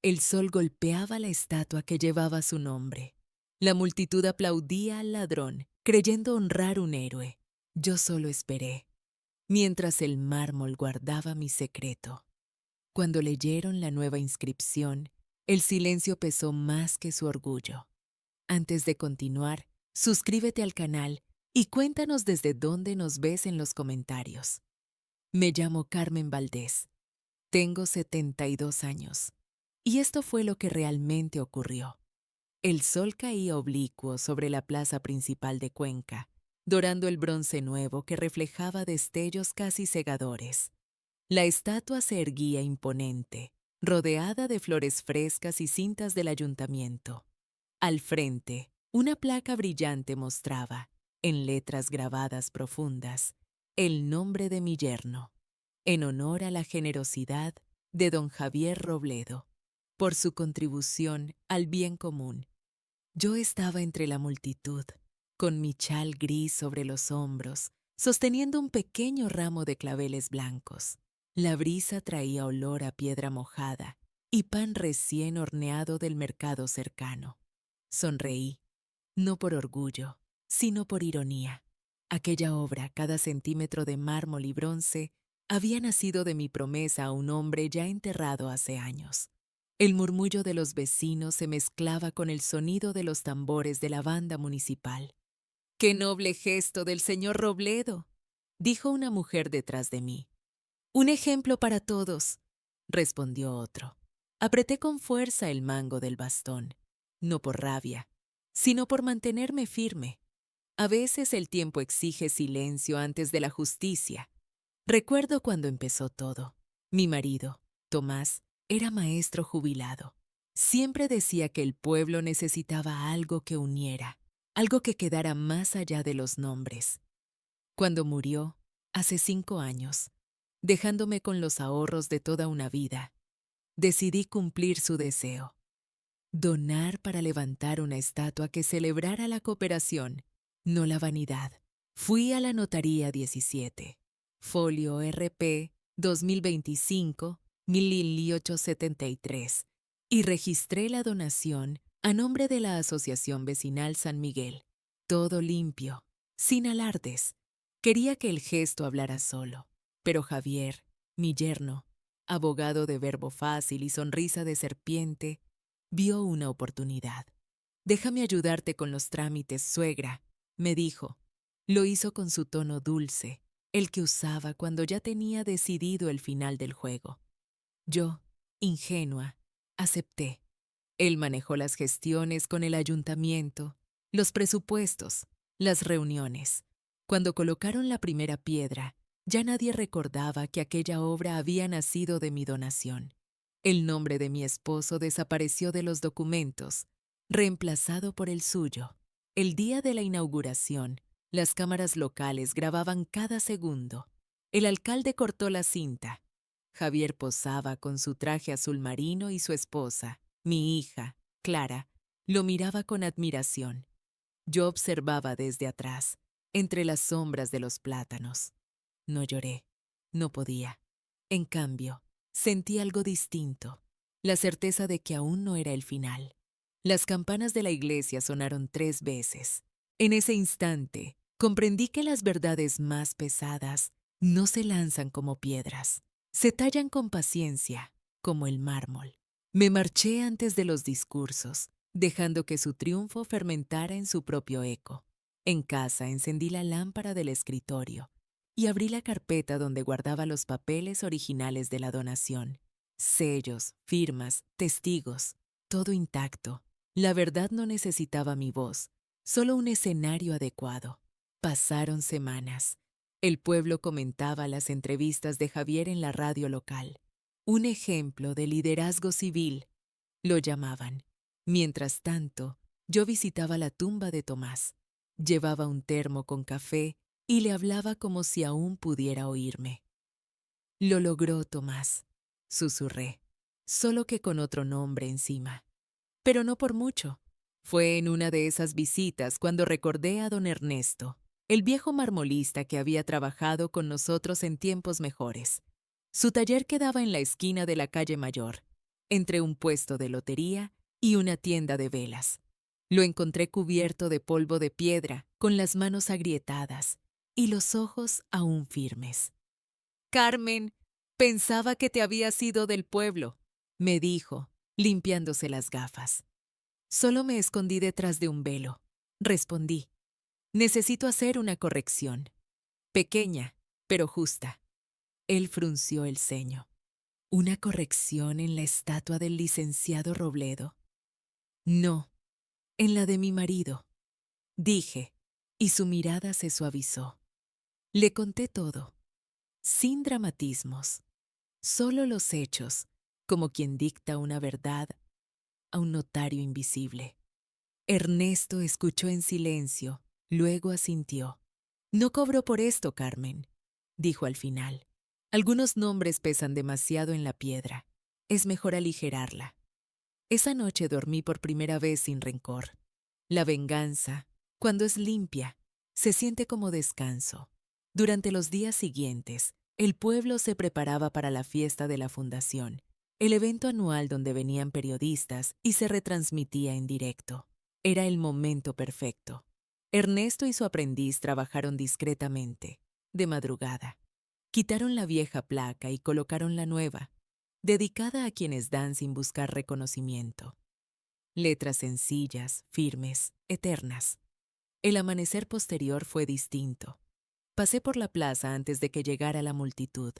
El sol golpeaba la estatua que llevaba su nombre. La multitud aplaudía al ladrón, creyendo honrar un héroe. Yo solo esperé, mientras el mármol guardaba mi secreto. Cuando leyeron la nueva inscripción, el silencio pesó más que su orgullo. Antes de continuar, suscríbete al canal y cuéntanos desde dónde nos ves en los comentarios. Me llamo Carmen Valdés. Tengo 72 años. Y esto fue lo que realmente ocurrió. El sol caía oblicuo sobre la plaza principal de Cuenca, dorando el bronce nuevo que reflejaba destellos casi cegadores. La estatua se erguía imponente, rodeada de flores frescas y cintas del ayuntamiento. Al frente, una placa brillante mostraba, en letras grabadas profundas, el nombre de mi yerno, en honor a la generosidad de don Javier Robledo, por su contribución al bien común. Yo estaba entre la multitud, con mi chal gris sobre los hombros, sosteniendo un pequeño ramo de claveles blancos. La brisa traía olor a piedra mojada y pan recién horneado del mercado cercano. Sonreí, no por orgullo, sino por ironía. Aquella obra, cada centímetro de mármol y bronce, había nacido de mi promesa a un hombre ya enterrado hace años. El murmullo de los vecinos se mezclaba con el sonido de los tambores de la banda municipal. ¡Qué noble gesto del señor Robledo!, dijo una mujer detrás de mí. Un ejemplo para todos, respondió otro. Apreté con fuerza el mango del bastón, no por rabia, sino por mantenerme firme. A veces el tiempo exige silencio antes de la justicia. Recuerdo cuando empezó todo. Mi marido, Tomás, era maestro jubilado. Siempre decía que el pueblo necesitaba algo que uniera, algo que quedara más allá de los nombres. Cuando murió, hace 5 años, dejándome con los ahorros de toda una vida, decidí cumplir su deseo. Donar para levantar una estatua que celebrara la cooperación, no la vanidad. Fui a la Notaría 17, folio RP 2025-1873, y registré la donación a nombre de la Asociación Vecinal San Miguel. Todo limpio, sin alardes. Quería que el gesto hablara solo, pero Javier, mi yerno, abogado de verbo fácil y sonrisa de serpiente, vio una oportunidad. «Déjame ayudarte con los trámites, suegra», me dijo. Lo hizo con su tono dulce, el que usaba cuando ya tenía decidido el final del juego. Yo, ingenua, acepté. Él manejó las gestiones con el ayuntamiento, los presupuestos, las reuniones. Cuando colocaron la primera piedra, ya nadie recordaba que aquella obra había nacido de mi donación. El nombre de mi esposo desapareció de los documentos, reemplazado por el suyo. El día de la inauguración, las cámaras locales grababan cada segundo. El alcalde cortó la cinta. Javier posaba con su traje azul marino y su esposa, mi hija, Clara, lo miraba con admiración. Yo observaba desde atrás, entre las sombras de los plátanos. No lloré, no podía. En cambio, sentí algo distinto, la certeza de que aún no era el final. Las campanas de la iglesia sonaron 3 veces. En ese instante, comprendí que las verdades más pesadas no se lanzan como piedras, se tallan con paciencia, como el mármol. Me marché antes de los discursos, dejando que su triunfo fermentara en su propio eco. En casa encendí la lámpara del escritorio y abrí la carpeta donde guardaba los papeles originales de la donación. Sellos, firmas, testigos, todo intacto. La verdad no necesitaba mi voz, solo un escenario adecuado. Pasaron semanas. El pueblo comentaba las entrevistas de Javier en la radio local. Un ejemplo de liderazgo civil, lo llamaban. Mientras tanto, yo visitaba la tumba de Tomás. Llevaba un termo con café y le hablaba como si aún pudiera oírme. Lo logró Tomás, susurré, solo que con otro nombre encima. Pero no por mucho. Fue en una de esas visitas cuando recordé a don Ernesto, el viejo marmolista que había trabajado con nosotros en tiempos mejores. Su taller quedaba en la esquina de la calle Mayor. entre un puesto de lotería y una tienda de velas. Lo encontré cubierto de polvo de piedra, con las manos agrietadas y los ojos aún firmes. Carmen, pensaba que te habías ido del pueblo, me dijo, limpiándose las gafas. Solo me escondí detrás de un velo, respondí. Necesito hacer una corrección. Pequeña, pero justa. Él frunció el ceño. ¿Una corrección en la estatua del licenciado Robledo? No, en la de mi marido, dije, y su mirada se suavizó. Le conté todo, sin dramatismos, solo los hechos, como quien dicta una verdad a un notario invisible. Ernesto escuchó en silencio, luego asintió. No cobro por esto, Carmen, dijo al final. Algunos nombres pesan demasiado en la piedra. Es mejor aligerarla. Esa noche dormí por primera vez sin rencor. La venganza, cuando es limpia, se siente como descanso. Durante los días siguientes, el pueblo se preparaba para la fiesta de la fundación, el evento anual donde venían periodistas y se retransmitía en directo. Era el momento perfecto. Ernesto y su aprendiz trabajaron discretamente, de madrugada. Quitaron la vieja placa y colocaron la nueva, dedicada a quienes dan sin buscar reconocimiento. Letras sencillas, firmes, eternas. El amanecer posterior fue distinto. Pasé por la plaza antes de que llegara la multitud.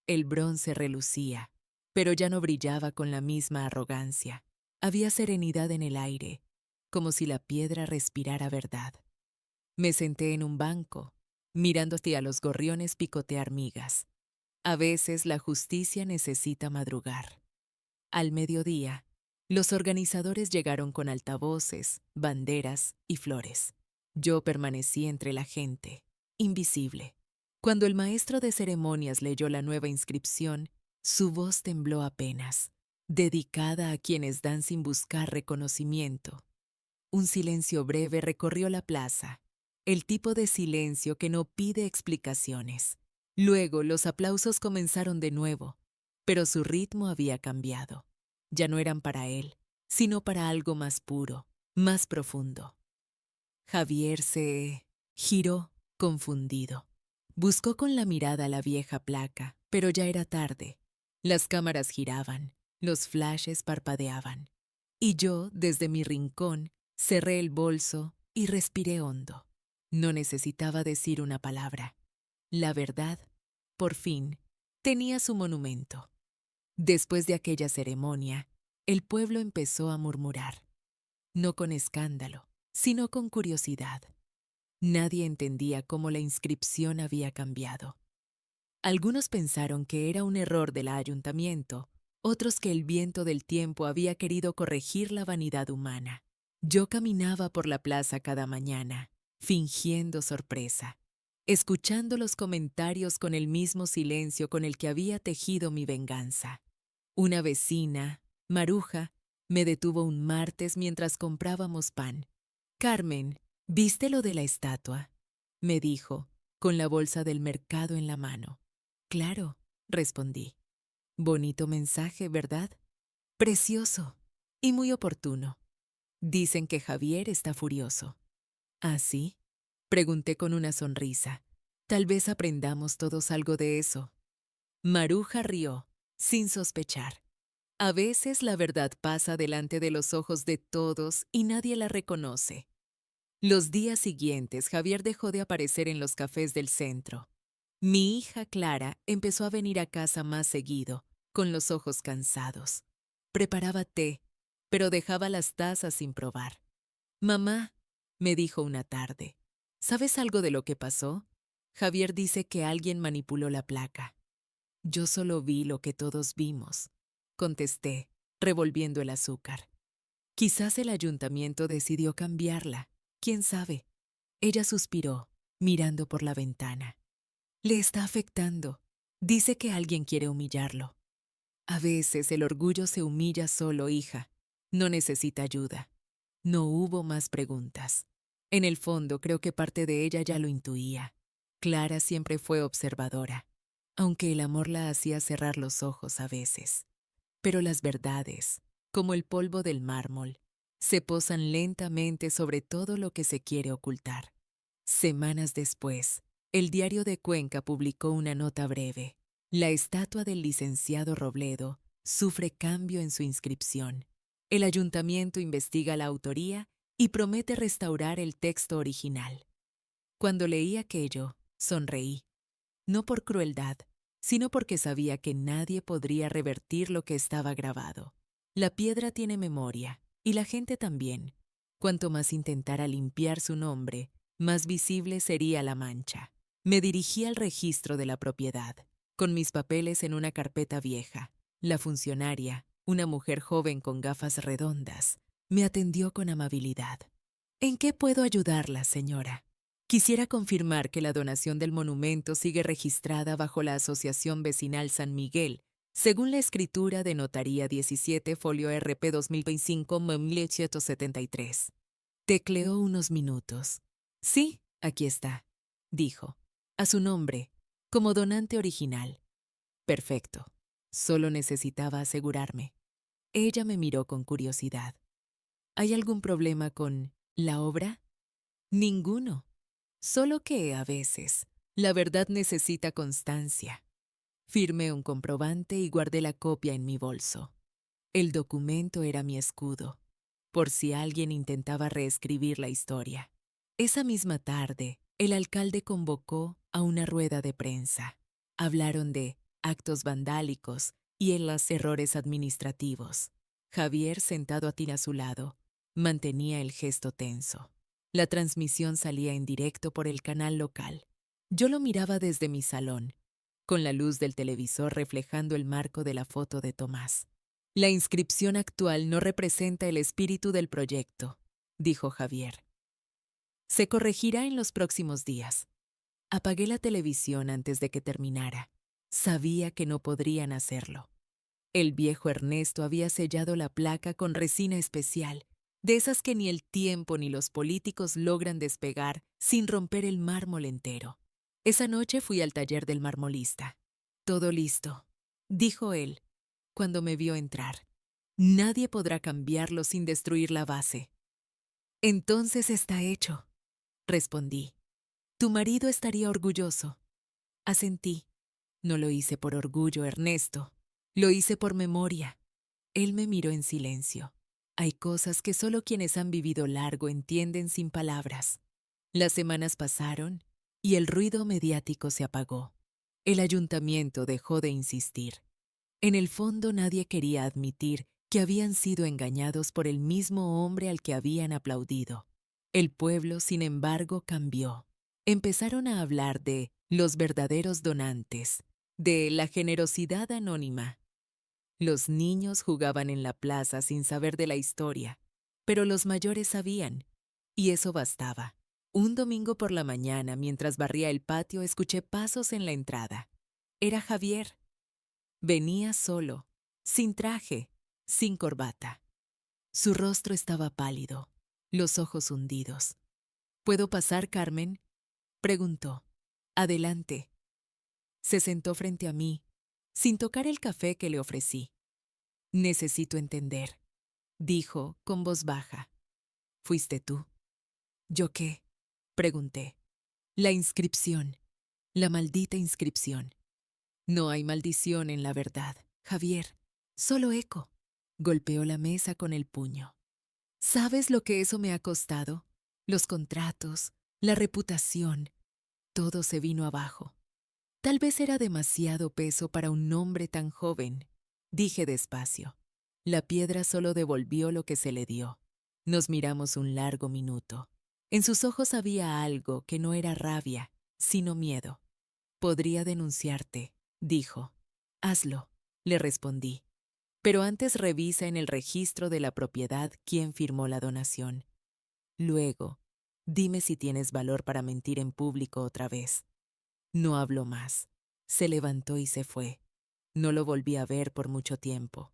El bronce relucía, pero ya no brillaba con la misma arrogancia. Había serenidad en el aire, como si la piedra respirara verdad. Me senté en un banco, mirando hacia los gorriones picotear migas. A veces la justicia necesita madrugar. Al mediodía, los organizadores llegaron con altavoces, banderas y flores. Yo permanecí entre la gente, invisible. Cuando el maestro de ceremonias leyó la nueva inscripción, su voz tembló apenas, dedicada a quienes dan sin buscar reconocimiento. Un silencio breve recorrió la plaza, el tipo de silencio que no pide explicaciones. Luego los aplausos comenzaron de nuevo, pero su ritmo había cambiado. Ya no eran para él, sino para algo más puro, más profundo. Javier se giró, confundido. Buscó con la mirada la vieja placa, pero ya era tarde. Las cámaras giraban, los flashes parpadeaban. Y yo, desde mi rincón, cerré el bolso y respiré hondo. No necesitaba decir una palabra. La verdad, por fin, tenía su monumento. Después de aquella ceremonia, el pueblo empezó a murmurar. No con escándalo, sino con curiosidad. Nadie entendía cómo la inscripción había cambiado. Algunos pensaron que era un error del ayuntamiento, otros que el viento del tiempo había querido corregir la vanidad humana. Yo caminaba por la plaza cada mañana, fingiendo sorpresa, escuchando los comentarios con el mismo silencio con el que había tejido mi venganza. Una vecina, Maruja, me detuvo un martes mientras comprábamos pan. Carmen, ¿viste lo de la estatua?, me dijo, con la bolsa del mercado en la mano. Claro, respondí. Bonito mensaje, ¿verdad? Precioso y muy oportuno. Dicen que Javier está furioso. ¿Ah, sí? Pregunté con una sonrisa. Tal vez aprendamos todos algo de eso. Maruja rió, sin sospechar. A veces la verdad pasa delante de los ojos de todos y nadie la reconoce. Los días siguientes, Javier dejó de aparecer en los cafés del centro. Mi hija Clara empezó a venir a casa más seguido, con los ojos cansados. Preparaba té, pero dejaba las tazas sin probar. Mamá, me dijo una tarde, ¿sabes algo de lo que pasó? Javier dice que alguien manipuló la placa. Yo solo vi lo que todos vimos, contesté, revolviendo el azúcar. Quizás el ayuntamiento decidió cambiarla. ¿Quién sabe? Ella suspiró, mirando por la ventana. Le está afectando. Dice que alguien quiere humillarlo. A veces el orgullo se humilla solo, hija. No necesita ayuda. No hubo más preguntas. En el fondo, creo que parte de ella ya lo intuía. Clara siempre fue observadora, aunque el amor la hacía cerrar los ojos a veces. Pero las verdades, como el polvo del mármol, se posan lentamente sobre todo lo que se quiere ocultar. Semanas después, el Diario de Cuenca publicó una nota breve. La estatua del licenciado Robledo sufre cambio en su inscripción. El ayuntamiento investiga la autoría y promete restaurar el texto original. Cuando leí aquello, sonreí, no por crueldad, sino porque sabía que nadie podría revertir lo que estaba grabado. La piedra tiene memoria, y la gente también. Cuanto más intentara limpiar su nombre, más visible sería la mancha. Me dirigí al registro de la propiedad, con mis papeles en una carpeta vieja. La funcionaria, una mujer joven con gafas redondas, me atendió con amabilidad. ¿En qué puedo ayudarla, señora? Quisiera confirmar que la donación del monumento sigue registrada bajo la Asociación Vecinal San Miguel, según la escritura de Notaría 17, folio RP 2025-1773. Tecleó unos minutos. Sí, aquí está, dijo. A su nombre, como donante original. Perfecto. Solo necesitaba asegurarme. Ella me miró con curiosidad. ¿Hay algún problema con la obra? Ninguno. Solo que, a veces, la verdad necesita constancia. Firmé un comprobante y guardé la copia en mi bolso. El documento era mi escudo, por si alguien intentaba reescribir la historia. Esa misma tarde, el alcalde convocó a una rueda de prensa. Hablaron de actos vandálicos y en los errores administrativos. Javier, sentado a su lado, mantenía el gesto tenso. La transmisión salía en directo por el canal local. Yo lo miraba desde mi salón, con la luz del televisor reflejando el marco de la foto de Tomás. La inscripción actual no representa el espíritu del proyecto, dijo Javier. Se corregirá en los próximos días. Apagué la televisión antes de que terminara. Sabía que no podrían hacerlo. El viejo Ernesto había sellado la placa con resina especial, de esas que ni el tiempo ni los políticos logran despegar sin romper el mármol entero. Esa noche fui al taller del marmolista. Todo listo, dijo él, cuando me vio entrar. Nadie podrá cambiarlo sin destruir la base. Entonces está hecho, respondí. Tu marido estaría orgulloso. Asentí. No lo hice por orgullo, Ernesto. Lo hice por memoria. Él me miró en silencio. Hay cosas que solo quienes han vivido largo entienden sin palabras. Las semanas pasaron y el ruido mediático se apagó. El ayuntamiento dejó de insistir. En el fondo nadie quería admitir que habían sido engañados por el mismo hombre al que habían aplaudido. El pueblo, sin embargo, cambió. Empezaron a hablar de los verdaderos donantes, de la generosidad anónima. Los niños jugaban en la plaza sin saber de la historia, pero los mayores sabían, y eso bastaba. Un domingo por la mañana, mientras barría el patio, escuché pasos en la entrada. Era Javier. Venía solo, sin traje, sin corbata. Su rostro estaba pálido, los ojos hundidos. ¿Puedo pasar, Carmen?, preguntó. Adelante. Se sentó frente a mí, sin tocar el café que le ofrecí. Necesito entender, dijo con voz baja. ¿Fuiste tú? ¿Yo qué?, pregunté. La inscripción, la maldita inscripción. No hay maldición en la verdad, Javier, solo eco. Golpeó la mesa con el puño. ¿Sabes lo que eso me ha costado? Los contratos, la reputación, todo se vino abajo. Tal vez era demasiado peso para un hombre tan joven, dije despacio. La piedra solo devolvió lo que se le dio. Nos miramos un largo minuto. En sus ojos había algo que no era rabia, sino miedo. Podría denunciarte, dijo. Hazlo, le respondí. Pero antes revisa en el registro de la propiedad quién firmó la donación. Luego, dime si tienes valor para mentir en público otra vez. No habló más. Se levantó y se fue. No lo volví a ver por mucho tiempo.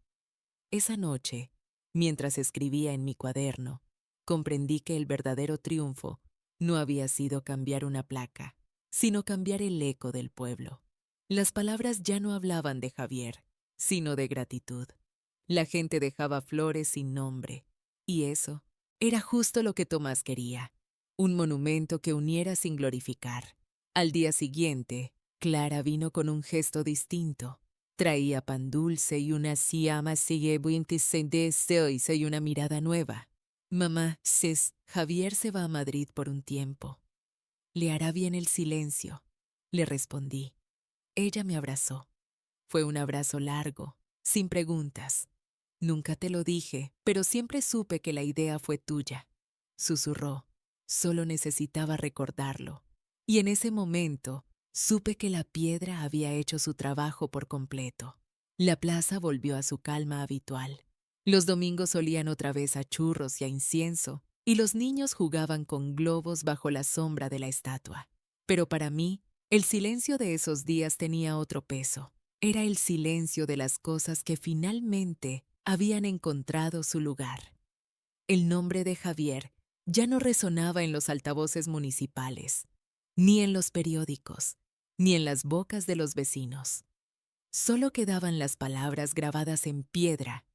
Esa noche, mientras escribía en mi cuaderno, comprendí que el verdadero triunfo no había sido cambiar una placa, sino cambiar el eco del pueblo. Las palabras ya no hablaban de Javier, sino de gratitud. La gente dejaba flores sin nombre. Y eso era justo lo que Tomás quería. Un monumento que uniera sin glorificar. Al día siguiente, Clara vino con un gesto distinto. Traía pan dulce y una siama y una mirada nueva. Mamá, Javier se va a Madrid por un tiempo. Le hará bien el silencio, le respondí. Ella me abrazó. Fue un abrazo largo, sin preguntas. Nunca te lo dije, pero siempre supe que la idea fue tuya. Susurró. Solo necesitaba recordarlo. Y en ese momento, supe que la piedra había hecho su trabajo por completo. La plaza volvió a su calma habitual. Los domingos olían otra vez a churros y a incienso, y los niños jugaban con globos bajo la sombra de la estatua. Pero para mí, el silencio de esos días tenía otro peso. Era el silencio de las cosas que finalmente habían encontrado su lugar. El nombre de Javier ya no resonaba en los altavoces municipales, ni en los periódicos, ni en las bocas de los vecinos. Solo quedaban las palabras grabadas en piedra,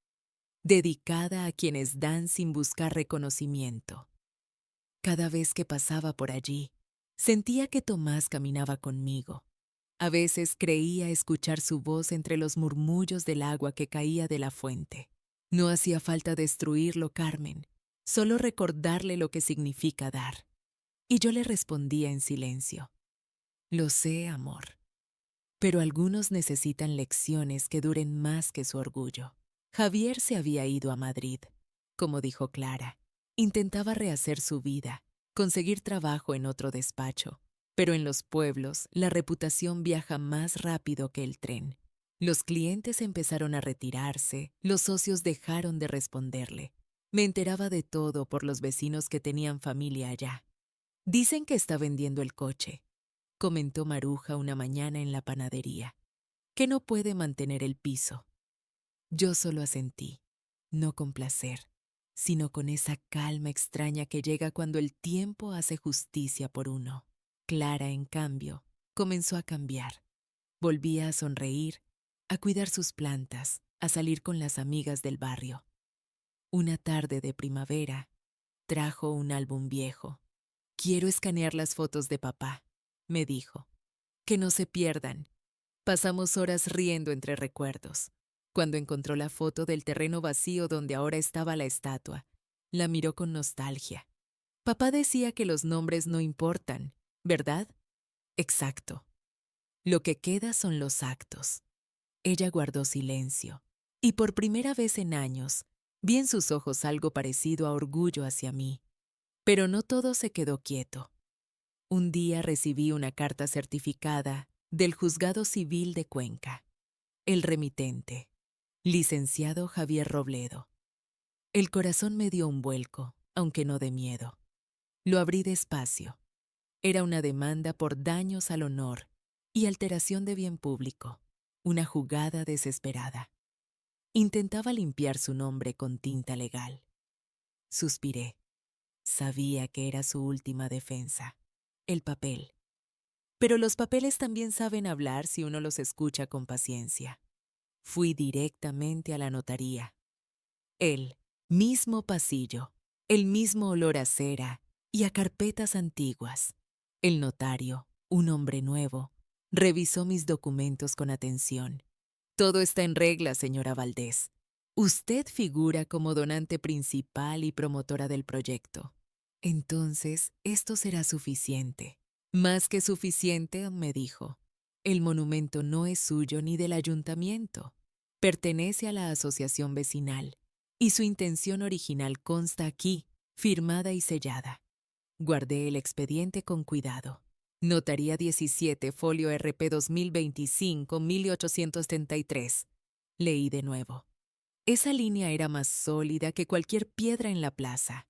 dedicada a quienes dan sin buscar reconocimiento. Cada vez que pasaba por allí, sentía que Tomás caminaba conmigo. A veces creía escuchar su voz entre los murmullos del agua que caía de la fuente. No hacía falta destruirlo, Carmen, solo recordarle lo que significa dar. Y yo le respondía en silencio. Lo sé, amor. Pero algunos necesitan lecciones que duren más que su orgullo. Javier se había ido a Madrid, como dijo Clara. Intentaba rehacer su vida, conseguir trabajo en otro despacho. Pero en los pueblos, la reputación viaja más rápido que el tren. Los clientes empezaron a retirarse, los socios dejaron de responderle. Me enteraba de todo por los vecinos que tenían familia allá. Dicen que está vendiendo el coche, comentó Maruja una mañana en la panadería, que no puede mantener el piso. Yo solo asentí, no con placer, sino con esa calma extraña que llega cuando el tiempo hace justicia por uno. Clara, en cambio, comenzó a cambiar. Volvía a sonreír, a cuidar sus plantas, a salir con las amigas del barrio. Una tarde de primavera, trajo un álbum viejo. Quiero escanear las fotos de papá, me dijo. Que no se pierdan. Pasamos horas riendo entre recuerdos. Cuando encontró la foto del terreno vacío donde ahora estaba la estatua, la miró con nostalgia. Papá decía que los nombres no importan, ¿verdad? Exacto. Lo que queda son los actos. Ella guardó silencio, y por primera vez en años, vi en sus ojos algo parecido a orgullo hacia mí. Pero no todo se quedó quieto. Un día recibí una carta certificada del Juzgado Civil de Cuenca. El remitente, licenciado Javier Robledo. El corazón me dio un vuelco, aunque no de miedo. Lo abrí despacio. Era una demanda por daños al honor y alteración de bien público, una jugada desesperada. Intentaba limpiar su nombre con tinta legal. Suspiré. Sabía que era su última defensa, el papel. Pero los papeles también saben hablar si uno los escucha con paciencia. Fui directamente a la notaría. El mismo pasillo, el mismo olor a cera y a carpetas antiguas. El notario, un hombre nuevo, revisó mis documentos con atención. Todo está en regla, señora Valdés. Usted figura como donante principal y promotora del proyecto. Entonces, esto será suficiente. Más que suficiente, me dijo. El monumento no es suyo ni del ayuntamiento. Pertenece a la asociación vecinal, y su intención original consta aquí, firmada y sellada. Guardé el expediente con cuidado. Notaría 17, folio RP 2025-1833. Leí de nuevo. Esa línea era más sólida que cualquier piedra en la plaza.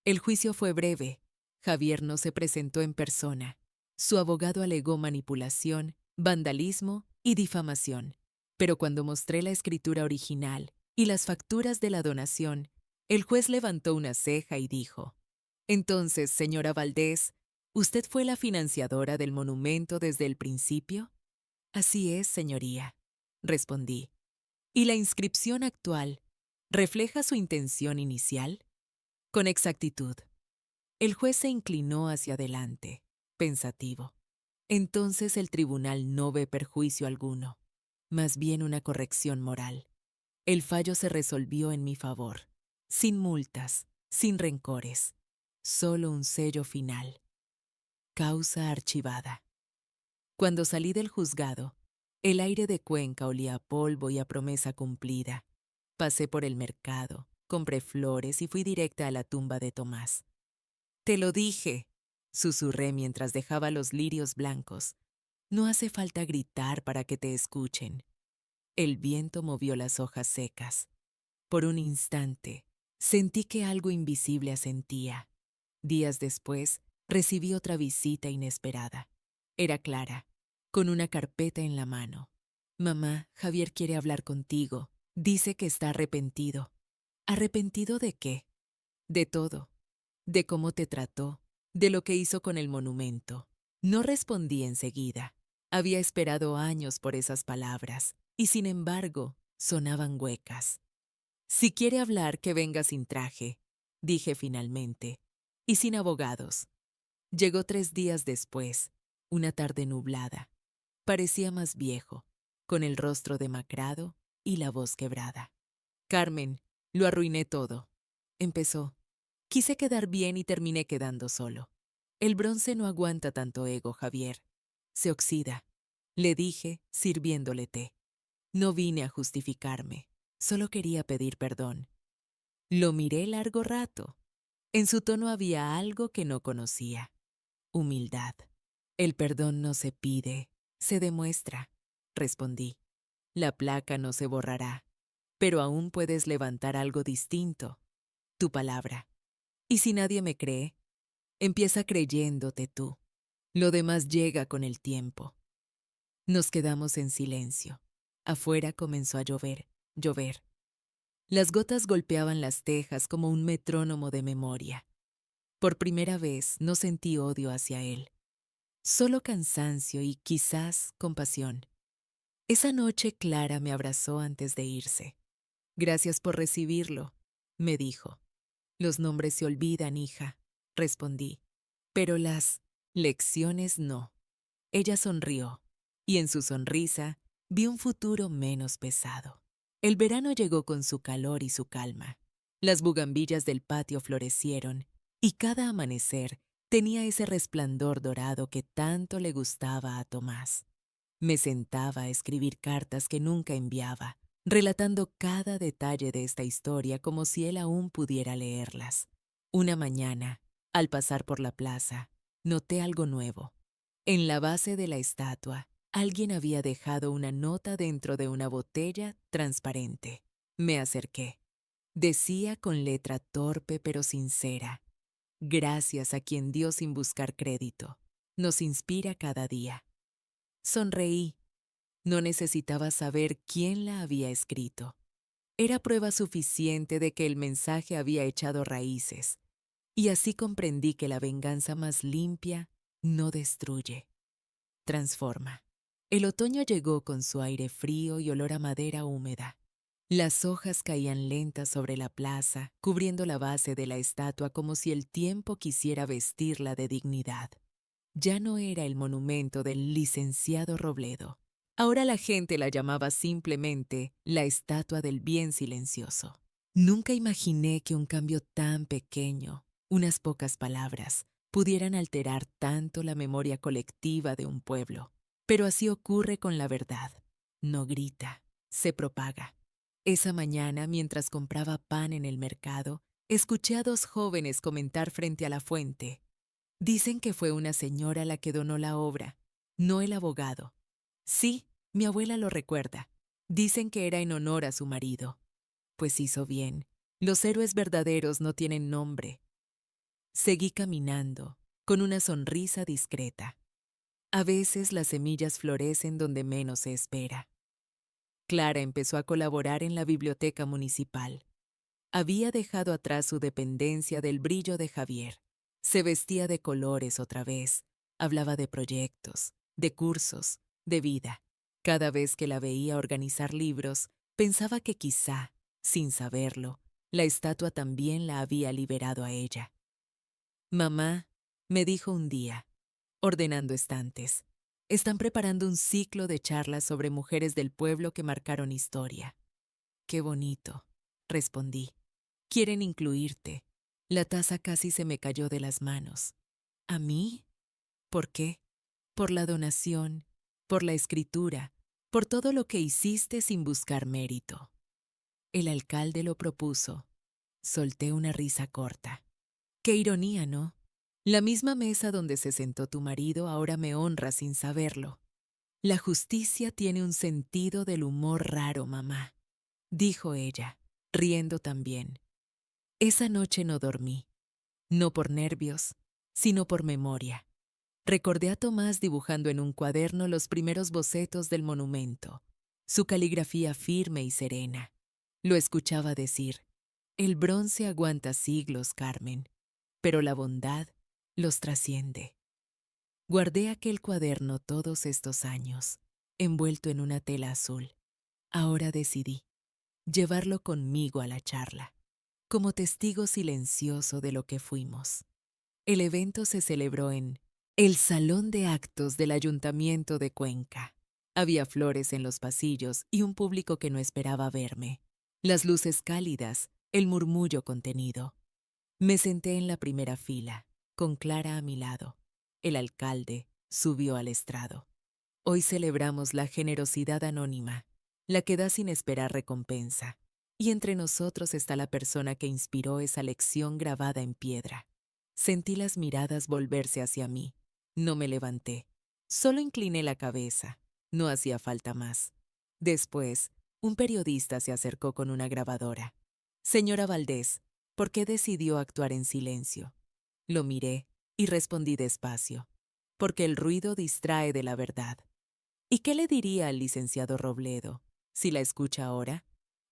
El juicio fue breve. Javier no se presentó en persona. Su abogado alegó manipulación, vandalismo y difamación. Pero cuando mostré la escritura original y las facturas de la donación, el juez levantó una ceja y dijo: «Entonces, señora Valdés, ¿usted fue la financiadora del monumento desde el principio?» «Así es, señoría», respondí. «Y la inscripción actual ¿Refleja su intención inicial? Con exactitud. El juez se inclinó hacia adelante, pensativo. Entonces el tribunal no ve perjuicio alguno, más bien una corrección moral. El fallo se resolvió en mi favor, sin multas, sin rencores, solo un sello final. Causa archivada. Cuando salí del juzgado, el aire de Cuenca olía a polvo y a promesa cumplida. Pasé por el mercado, compré flores y fui directa a la tumba de Tomás. «Te lo dije», susurré mientras dejaba los lirios blancos. «No hace falta gritar para que te escuchen». El viento movió las hojas secas. Por un instante, sentí que algo invisible asentía. Días después, recibí otra visita inesperada. Era Clara, con una carpeta en la mano. «Mamá, Javier quiere hablar contigo. Dice que está arrepentido». ¿Arrepentido de qué? De todo. De cómo te trató, de lo que hizo con el monumento. No respondí enseguida. Había esperado años por esas palabras, y sin embargo, sonaban huecas. «Si quiere hablar, que venga sin traje», dije finalmente, y sin abogados. Llegó 3 días después, una tarde nublada. Parecía más viejo, con el rostro demacrado y la voz quebrada. «Carmen, lo arruiné todo», empezó. Quise quedar bien y terminé quedando solo. «El bronce no aguanta tanto ego, Javier. Se oxida», le dije, sirviéndole té. No vine a justificarme, solo quería pedir perdón. Lo miré largo rato. En su tono había algo que no conocía: humildad. «El perdón no se pide, se demuestra», respondí. «La placa no se borrará, pero aún puedes levantar algo distinto, tu palabra. Y si nadie me cree, empieza creyéndote tú. Lo demás llega con el tiempo». Nos quedamos en silencio. Afuera comenzó a llover, llover. Las gotas golpeaban las tejas como un metrónomo de memoria. Por primera vez no sentí odio hacia él, solo cansancio y quizás compasión. Esa noche Clara me abrazó antes de irse. «Gracias por recibirlo», me dijo. «Los nombres se olvidan, hija», respondí. «Pero las lecciones no». Ella sonrió, y en su sonrisa vi un futuro menos pesado. El verano llegó con su calor y su calma. Las bugambillas del patio florecieron, y cada amanecer tenía ese resplandor dorado que tanto le gustaba a Tomás. Me sentaba a escribir cartas que nunca enviaba, relatando cada detalle de esta historia como si él aún pudiera leerlas. Una mañana, al pasar por la plaza, noté algo nuevo. En la base de la estatua, alguien había dejado una nota dentro de una botella transparente. Me acerqué. Decía con letra torpe pero sincera: «Gracias a quien dio sin buscar crédito. Nos inspira cada día». Sonreí. No necesitaba saber quién la había escrito. Era prueba suficiente de que el mensaje había echado raíces, y así comprendí que la venganza más limpia no destruye, transforma. El otoño llegó con su aire frío y olor a madera húmeda. Las hojas caían lentas sobre la plaza, cubriendo la base de la estatua como si el tiempo quisiera vestirla de dignidad. Ya no era el monumento del licenciado Robledo. Ahora la gente la llamaba simplemente la estatua del bien silencioso. Nunca imaginé que un cambio tan pequeño, unas pocas palabras, pudieran alterar tanto la memoria colectiva de un pueblo. Pero así ocurre con la verdad. No grita, se propaga. Esa mañana, mientras compraba pan en el mercado, escuché a 2 jóvenes comentar frente a la fuente: «Dicen que fue una señora la que donó la obra, no el abogado». «Sí, mi abuela lo recuerda. Dicen que era en honor a su marido». Pues hizo bien. Los héroes verdaderos no tienen nombre. Seguí caminando, con una sonrisa discreta. A veces las semillas florecen donde menos se espera. Clara empezó a colaborar en la biblioteca municipal. Había dejado atrás su dependencia del brillo de Javier. Se vestía de colores otra vez. Hablaba de proyectos, de cursos, de vida. Cada vez que la veía organizar libros, pensaba que quizá, Sin saberlo, la estatua también la había liberado a ella. Mamá, me dijo un día, ordenando estantes, están preparando un ciclo de charlas sobre mujeres del pueblo que marcaron historia. Qué bonito, respondí. Quieren incluirte. La taza casi se me cayó de las manos. ¿A mí? ¿Por qué? Por la donación, por la escritura, por todo lo que hiciste sin buscar mérito. El alcalde lo propuso. Solté una risa corta. Qué ironía, ¿no? La misma mesa donde se sentó tu marido ahora me honra sin saberlo. La justicia tiene un sentido del humor raro, mamá, dijo ella, riendo también. Esa noche no dormí, no por nervios, sino por memoria. Recordé a Tomás dibujando en un cuaderno los primeros bocetos del monumento, su caligrafía firme y serena. Lo escuchaba decir, el bronce aguanta siglos, Carmen, pero la bondad los trasciende. Guardé aquel cuaderno todos estos años, envuelto en una tela azul. Ahora decidí llevarlo conmigo a la charla, como testigo silencioso de lo que fuimos. El evento se celebró en el Salón de Actos del Ayuntamiento de Cuenca. Había flores en los pasillos y un público que no esperaba verme. Las luces cálidas, el murmullo contenido. Me senté en la primera fila, con Clara a mi lado. El alcalde subió al estrado. Hoy celebramos la generosidad anónima, la que da sin esperar recompensa. Y entre nosotros está la persona que inspiró esa lección grabada en piedra. Sentí las miradas volverse hacia mí. No me levanté. Solo incliné la cabeza. No hacía falta más. Después, un periodista se acercó con una grabadora. Señora Valdés, ¿por qué decidió actuar en silencio? Lo miré y respondí despacio. Porque el ruido distrae de la verdad. ¿Y qué le diría al licenciado Robledo, si la escucha ahora?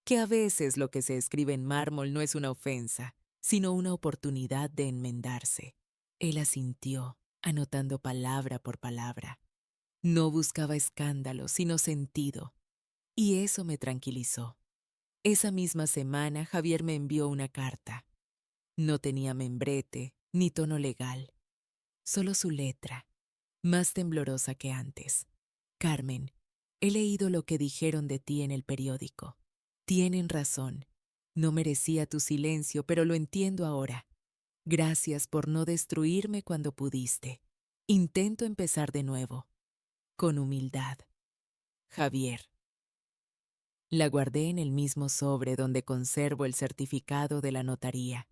Que a veces lo que se escribe en mármol no es una ofensa, sino una oportunidad de enmendarse. Él asintió, anotando palabra por palabra. No buscaba escándalo, sino sentido. Y eso me tranquilizó. Esa misma semana Javier me envió una carta. No tenía membrete ni tono legal, solo su letra, más temblorosa que antes. Carmen, he leído lo que dijeron de ti en el periódico. Tienen razón. No merecía tu silencio, pero lo entiendo ahora. Gracias por no destruirme cuando pudiste. Intento empezar de nuevo. Con humildad. Javier. La guardé en el mismo sobre donde conservo el certificado de la notaría.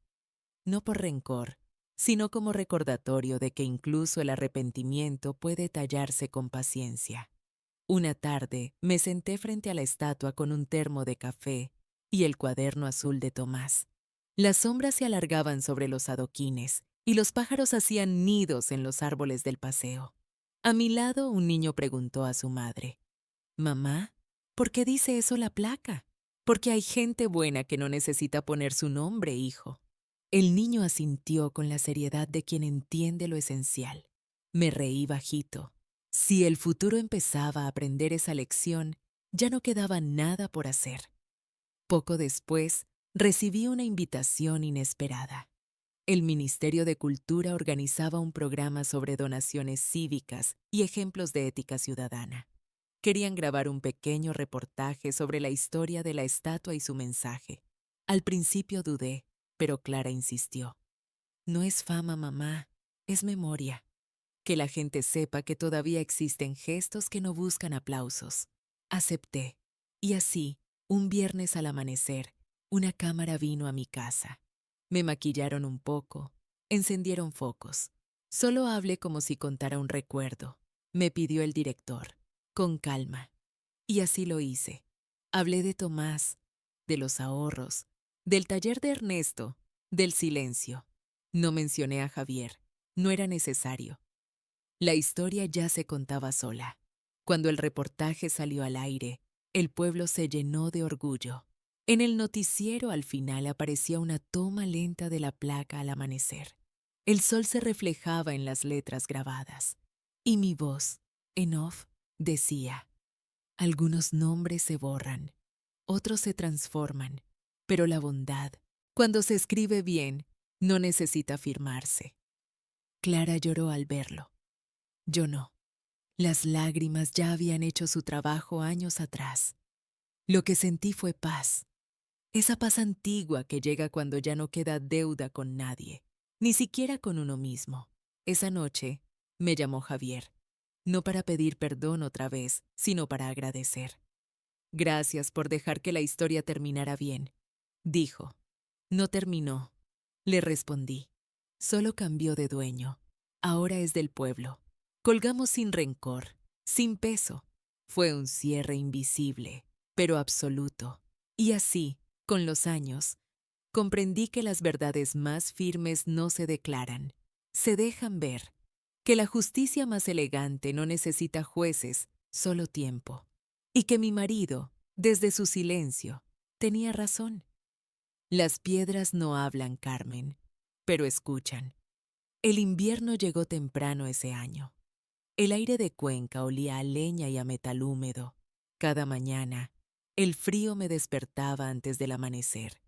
No por rencor, sino como recordatorio de que incluso el arrepentimiento puede tallarse con paciencia. Una tarde me senté frente a la estatua con un termo de café y el cuaderno azul de Tomás. Las sombras se alargaban sobre los adoquines y los pájaros hacían nidos en los árboles del paseo. A mi lado un niño preguntó a su madre, «Mamá, ¿por qué dice eso la placa?» «Porque hay gente buena que no necesita poner su nombre, hijo». El niño asintió con la seriedad de quien entiende lo esencial. Me reí bajito. Si el futuro empezaba a aprender esa lección, ya no quedaba nada por hacer. Poco después, recibí una invitación inesperada. El Ministerio de Cultura organizaba un programa sobre donaciones cívicas y ejemplos de ética ciudadana. Querían grabar un pequeño reportaje sobre la historia de la estatua y su mensaje. Al principio dudé, pero Clara insistió. No es fama, mamá, es memoria. Que la gente sepa que todavía existen gestos que no buscan aplausos. Acepté. Y así, un viernes al amanecer, una cámara vino a mi casa. Me maquillaron un poco, encendieron focos. Solo hablé como si contara un recuerdo. Me pidió el director, con calma. Y así lo hice. Hablé de Tomás, de los ahorros, del taller de Ernesto, del silencio. No mencioné a Javier. No era necesario. La historia ya se contaba sola. Cuando el reportaje salió al aire, el pueblo se llenó de orgullo. En el noticiero al final aparecía una toma lenta de la placa al amanecer. El sol se reflejaba en las letras grabadas. Y mi voz, en off, decía, algunos nombres se borran, otros se transforman, Pero la bondad, cuando se escribe bien, no necesita firmarse. Clara lloró al verlo. Yo no. Las lágrimas ya habían hecho su trabajo años atrás. Lo que sentí fue paz. Esa paz antigua que llega cuando ya no queda deuda con nadie, ni siquiera con uno mismo. Esa noche me llamó Javier, no para pedir perdón otra vez, sino para agradecer. Gracias por dejar que la historia terminara bien, dijo. No terminó, le respondí. Solo cambió de dueño. Ahora es del pueblo. Colgamos sin rencor, sin peso. Fue un cierre invisible, pero absoluto. Y así, con los años, comprendí que las verdades más firmes no se declaran, se dejan ver, que la justicia más elegante no necesita jueces, solo tiempo, y que mi marido, desde su silencio, tenía razón. Las piedras no hablan, Carmen, pero escuchan. El invierno llegó temprano ese año. El aire de Cuenca olía a leña y a metal húmedo. Cada mañana, el frío me despertaba antes del amanecer,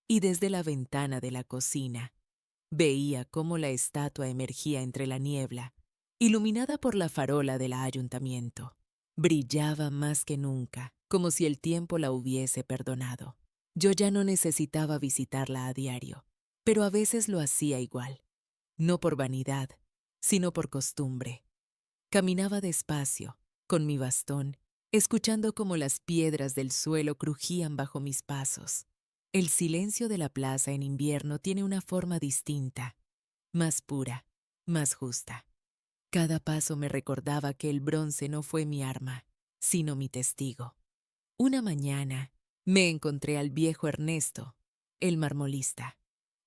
y desde la ventana de la cocina veía cómo la estatua emergía entre la niebla, iluminada por la farola del ayuntamiento. Brillaba más que nunca, como si el tiempo la hubiese perdonado. Yo ya no necesitaba visitarla a diario, pero a veces lo hacía igual, no por vanidad, sino por costumbre. Caminaba despacio, con mi bastón, escuchando cómo las piedras del suelo crujían bajo mis pasos. El silencio de la plaza en invierno tiene una forma distinta, más pura, más justa. Cada paso me recordaba que el bronce no fue mi arma, sino mi testigo. Una mañana me encontré al viejo Ernesto, el marmolista.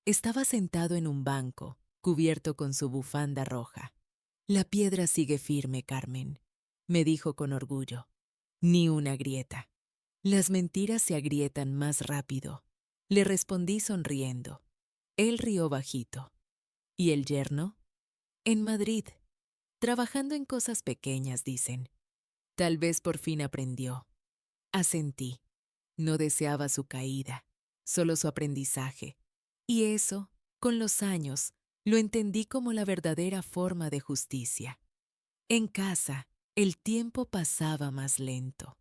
Estaba sentado en un banco, cubierto con su bufanda roja. La piedra sigue firme, Carmen, me dijo con orgullo. Ni una grieta. Las mentiras se agrietan más rápido. Le respondí sonriendo. Él rió bajito. ¿Y el yerno? En Madrid, trabajando en cosas pequeñas, dicen. Tal vez por fin aprendió. Asentí. No deseaba su caída, solo su aprendizaje. Y eso, con los años, lo entendí como la verdadera forma de justicia. En casa, el tiempo pasaba más lento.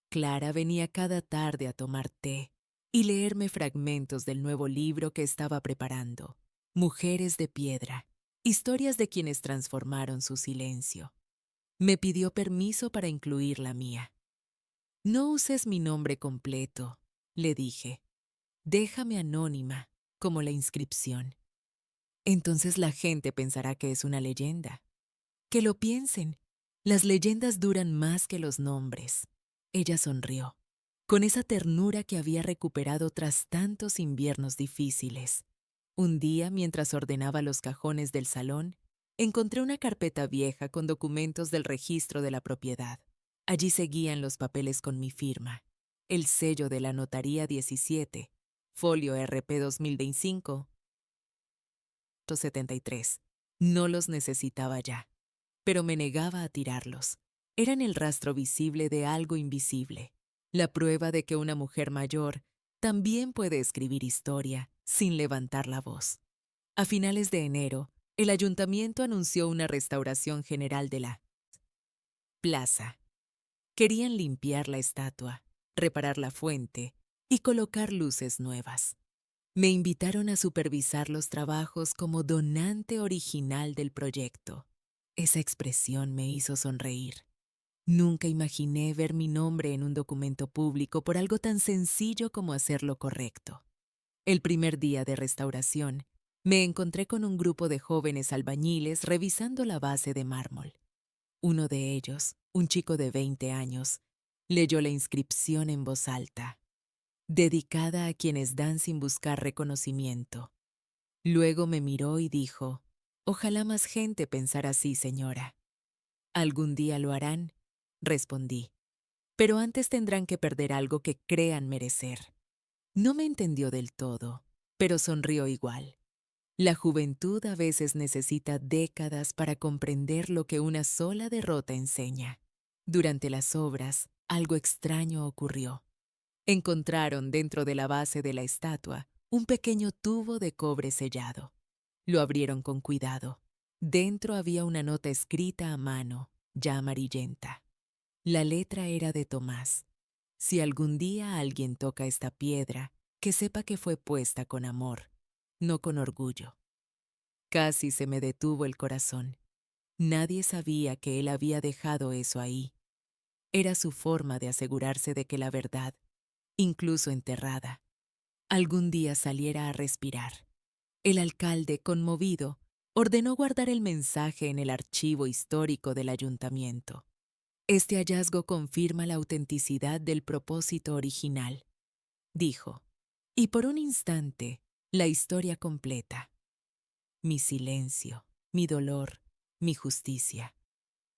Clara venía cada tarde a tomar té y leerme fragmentos del nuevo libro que estaba preparando, Mujeres de Piedra, historias de quienes transformaron su silencio. Me pidió permiso para incluir la mía. No uses mi nombre completo, le dije. Déjame anónima, como la inscripción. Entonces la gente pensará que es una leyenda. Que lo piensen. Las leyendas duran más que los nombres. Ella sonrió, con esa ternura que había recuperado tras tantos inviernos difíciles. Un día, mientras ordenaba los cajones del salón, encontré una carpeta vieja con documentos del registro de la propiedad. Allí seguían los papeles con mi firma, el sello de la Notaría 17, folio RP 2025, 73. No los necesitaba ya, pero me negaba a tirarlos. Eran el rastro visible de algo invisible, la prueba de que una mujer mayor también puede escribir historia sin levantar la voz. A finales de enero, el ayuntamiento anunció una restauración general de la plaza. Querían limpiar la estatua, reparar la fuente y colocar luces nuevas. Me invitaron a supervisar los trabajos como donante original del proyecto. Esa expresión me hizo sonreír. Nunca imaginé ver mi nombre en un documento público por algo tan sencillo como hacer lo correcto. El primer día de restauración, me encontré con un grupo de jóvenes albañiles revisando la base de mármol. Uno de ellos, un chico de 20 años, leyó la inscripción en voz alta, dedicada a quienes dan sin buscar reconocimiento. Luego me miró y dijo, «Ojalá más gente pensara así, señora». «Algún día lo harán», respondí, «pero antes tendrán que perder algo que crean merecer». No me entendió del todo, pero sonrió igual. La juventud a veces necesita décadas para comprender lo que una sola derrota enseña. Durante las obras, algo extraño ocurrió. Encontraron dentro de la base de la estatua un pequeño tubo de cobre sellado. Lo abrieron con cuidado. Dentro había una nota escrita a mano, ya amarillenta. La letra era de Tomás. Si algún día alguien toca esta piedra, que sepa que fue puesta con amor, no con orgullo. Casi se me detuvo el corazón. Nadie sabía que él había dejado eso ahí. Era su forma de asegurarse de que la verdad, incluso enterrada, algún día saliera a respirar. El alcalde, conmovido, ordenó guardar el mensaje en el archivo histórico del ayuntamiento. Este hallazgo confirma la autenticidad del propósito original, dijo, y por un instante, la historia completa. Mi silencio, mi dolor, mi justicia.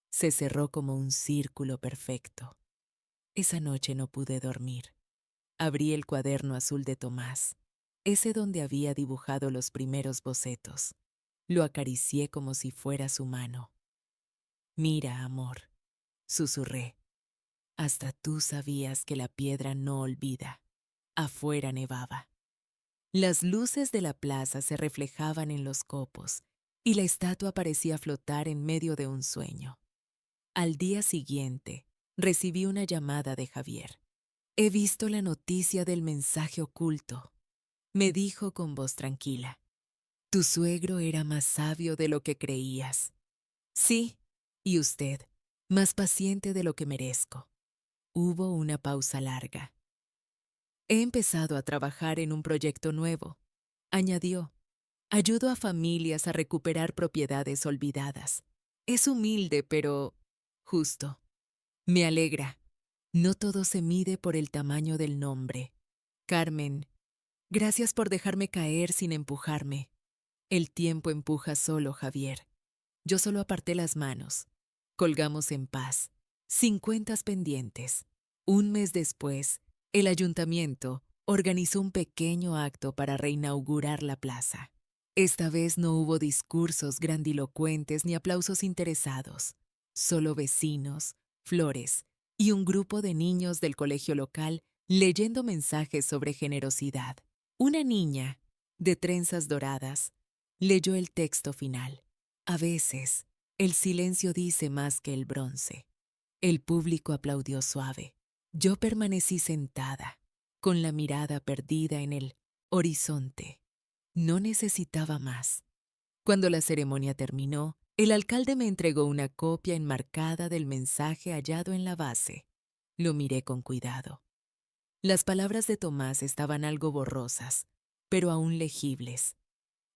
Se cerró como un círculo perfecto. Esa noche no pude dormir. Abrí el cuaderno azul de Tomás, ese donde había dibujado los primeros bocetos. Lo acaricié como si fuera su mano. Mira, amor, susurré. Hasta tú sabías que la piedra no olvida. Afuera nevaba. Las luces de la plaza se reflejaban en los copos y la estatua parecía flotar en medio de un sueño. Al día siguiente, recibí una llamada de Javier. He visto la noticia del mensaje oculto, me dijo con voz tranquila. Tu suegro era más sabio de lo que creías. Sí, y usted, más paciente de lo que merezco. Hubo una pausa larga. He empezado a trabajar en un proyecto nuevo, añadió. Ayudo a familias a recuperar propiedades olvidadas. Es humilde, pero justo. Me alegra. No todo se mide por el tamaño del nombre. Carmen, gracias por dejarme caer sin empujarme. El tiempo empuja solo, Javier. Yo solo aparté las manos. Colgamos en paz, sin cuentas pendientes. Un mes después, el ayuntamiento organizó un pequeño acto para reinaugurar la plaza. Esta vez no hubo discursos grandilocuentes ni aplausos interesados. Solo vecinos, flores y un grupo de niños del colegio local leyendo mensajes sobre generosidad. Una niña, de trenzas doradas, leyó el texto final. A veces, el silencio dice más que el bronce. El público aplaudió suave. Yo permanecí sentada, con la mirada perdida en el horizonte. No necesitaba más. Cuando la ceremonia terminó, el alcalde me entregó una copia enmarcada del mensaje hallado en la base. Lo miré con cuidado. Las palabras de Tomás estaban algo borrosas, pero aún legibles.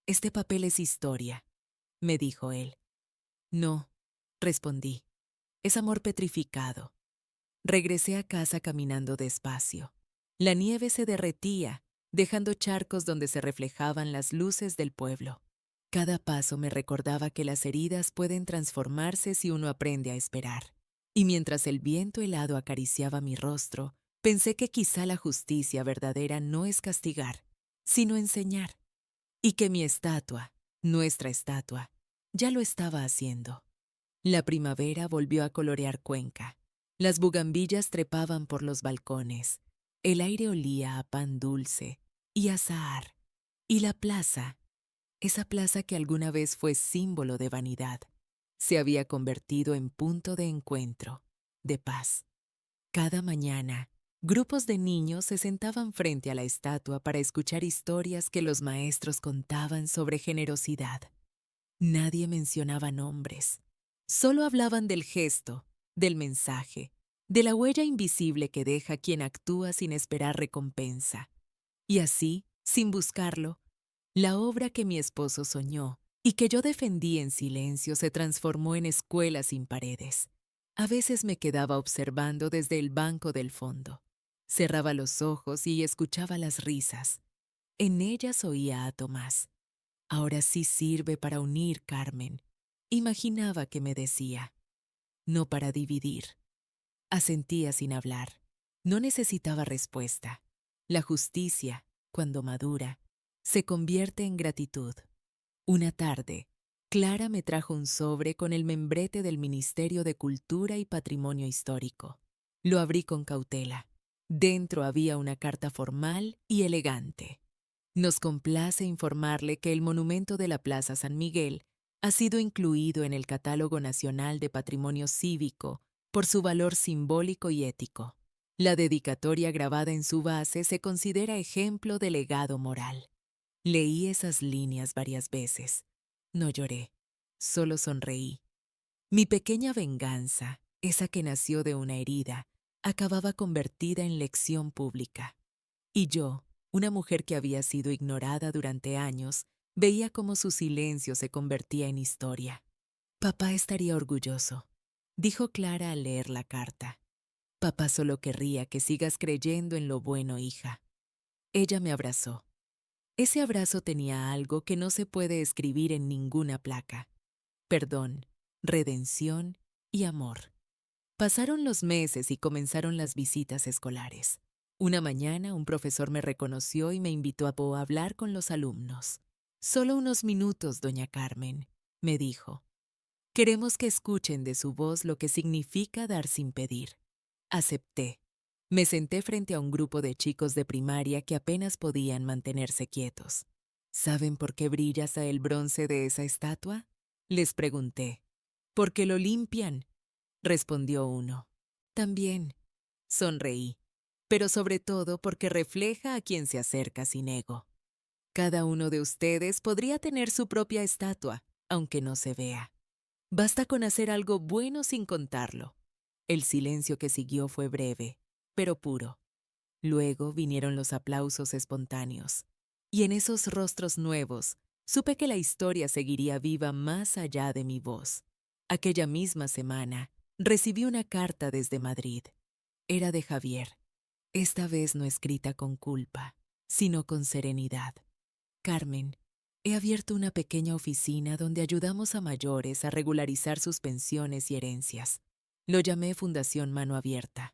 Este papel es historia, me dijo él. No, respondí. Es amor petrificado. Regresé a casa caminando despacio. La nieve se derretía, dejando charcos donde se reflejaban las luces del pueblo. Cada paso me recordaba que las heridas pueden transformarse si uno aprende a esperar. Y mientras el viento helado acariciaba mi rostro, pensé que quizá la justicia verdadera no es castigar, sino enseñar. Y que mi estatua, nuestra estatua, ya lo estaba haciendo. La primavera volvió a colorear Cuenca. Las bugambillas trepaban por los balcones. El aire olía a pan dulce y a azahar. Y la plaza, esa plaza que alguna vez fue símbolo de vanidad, se había convertido en punto de encuentro, de paz. Cada mañana, grupos de niños se sentaban frente a la estatua para escuchar historias que los maestros contaban sobre generosidad. Nadie mencionaba nombres. Solo hablaban del gesto, del mensaje, de la huella invisible que deja quien actúa sin esperar recompensa. Y así, sin buscarlo, la obra que mi esposo soñó y que yo defendí en silencio se transformó en escuela sin paredes. A veces me quedaba observando desde el banco del fondo. Cerraba los ojos y escuchaba las risas. En ellas oía a Tomás. Ahora sí sirve para unir, Carmen. Imaginaba que me decía. No para dividir. Asentía sin hablar. No necesitaba respuesta. La justicia, cuando madura, se convierte en gratitud. Una tarde, Clara me trajo un sobre con el membrete del Ministerio de Cultura y Patrimonio Histórico. Lo abrí con cautela. Dentro había una carta formal y elegante. Nos complace informarle que el monumento de la Plaza San Miguel ha sido incluido en el Catálogo Nacional de Patrimonio Cívico por su valor simbólico y ético. La dedicatoria grabada en su base se considera ejemplo de legado moral. Leí esas líneas varias veces. No lloré, solo sonreí. Mi pequeña venganza, esa que nació de una herida, acababa convertida en lección pública. Y yo, una mujer que había sido ignorada durante años, veía cómo su silencio se convertía en historia. Papá estaría orgulloso, dijo Clara al leer la carta. Papá solo querría que sigas creyendo en lo bueno, hija. Ella me abrazó. Ese abrazo tenía algo que no se puede escribir en ninguna placa. Perdón, redención y amor. Pasaron los meses y comenzaron las visitas escolares. Una mañana un profesor me reconoció y me invitó a hablar con los alumnos. Solo unos minutos, doña Carmen, me dijo. Queremos que escuchen de su voz lo que significa dar sin pedir. Acepté. Me senté frente a un grupo de chicos de primaria que apenas podían mantenerse quietos. ¿Saben por qué brilla el bronce de esa estatua? Les pregunté. Porque lo limpian, respondió uno. También. Sonreí. Pero sobre todo porque refleja a quien se acerca sin ego. Cada uno de ustedes podría tener su propia estatua, aunque no se vea. Basta con hacer algo bueno sin contarlo. El silencio que siguió fue breve, pero puro. Luego vinieron los aplausos espontáneos. Y en esos rostros nuevos, supe que la historia seguiría viva más allá de mi voz. Aquella misma semana, recibí una carta desde Madrid. Era de Javier. Esta vez no escrita con culpa, sino con serenidad. Carmen, he abierto una pequeña oficina donde ayudamos a mayores a regularizar sus pensiones y herencias. Lo llamé Fundación Mano Abierta.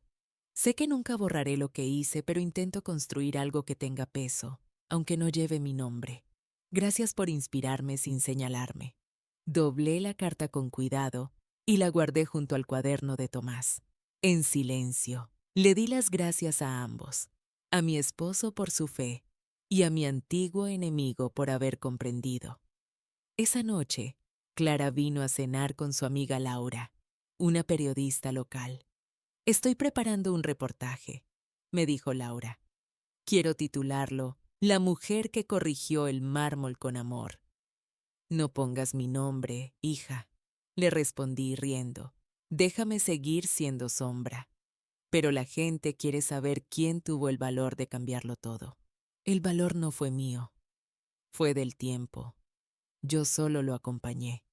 Sé que nunca borraré lo que hice, pero intento construir algo que tenga peso, aunque no lleve mi nombre. Gracias por inspirarme sin señalarme. Doblé la carta con cuidado y la guardé junto al cuaderno de Tomás. En silencio, le di las gracias a ambos, a mi esposo por su fe y a mi antiguo enemigo por haber comprendido. Esa noche, Clara vino a cenar con su amiga Laura, una periodista local. Estoy preparando un reportaje, me dijo Laura. Quiero titularlo La mujer que corrigió el mármol con amor. No pongas mi nombre, hija, le respondí riendo. Déjame seguir siendo sombra. Pero la gente quiere saber quién tuvo el valor de cambiarlo todo. El valor no fue mío, fue del tiempo. Yo solo lo acompañé.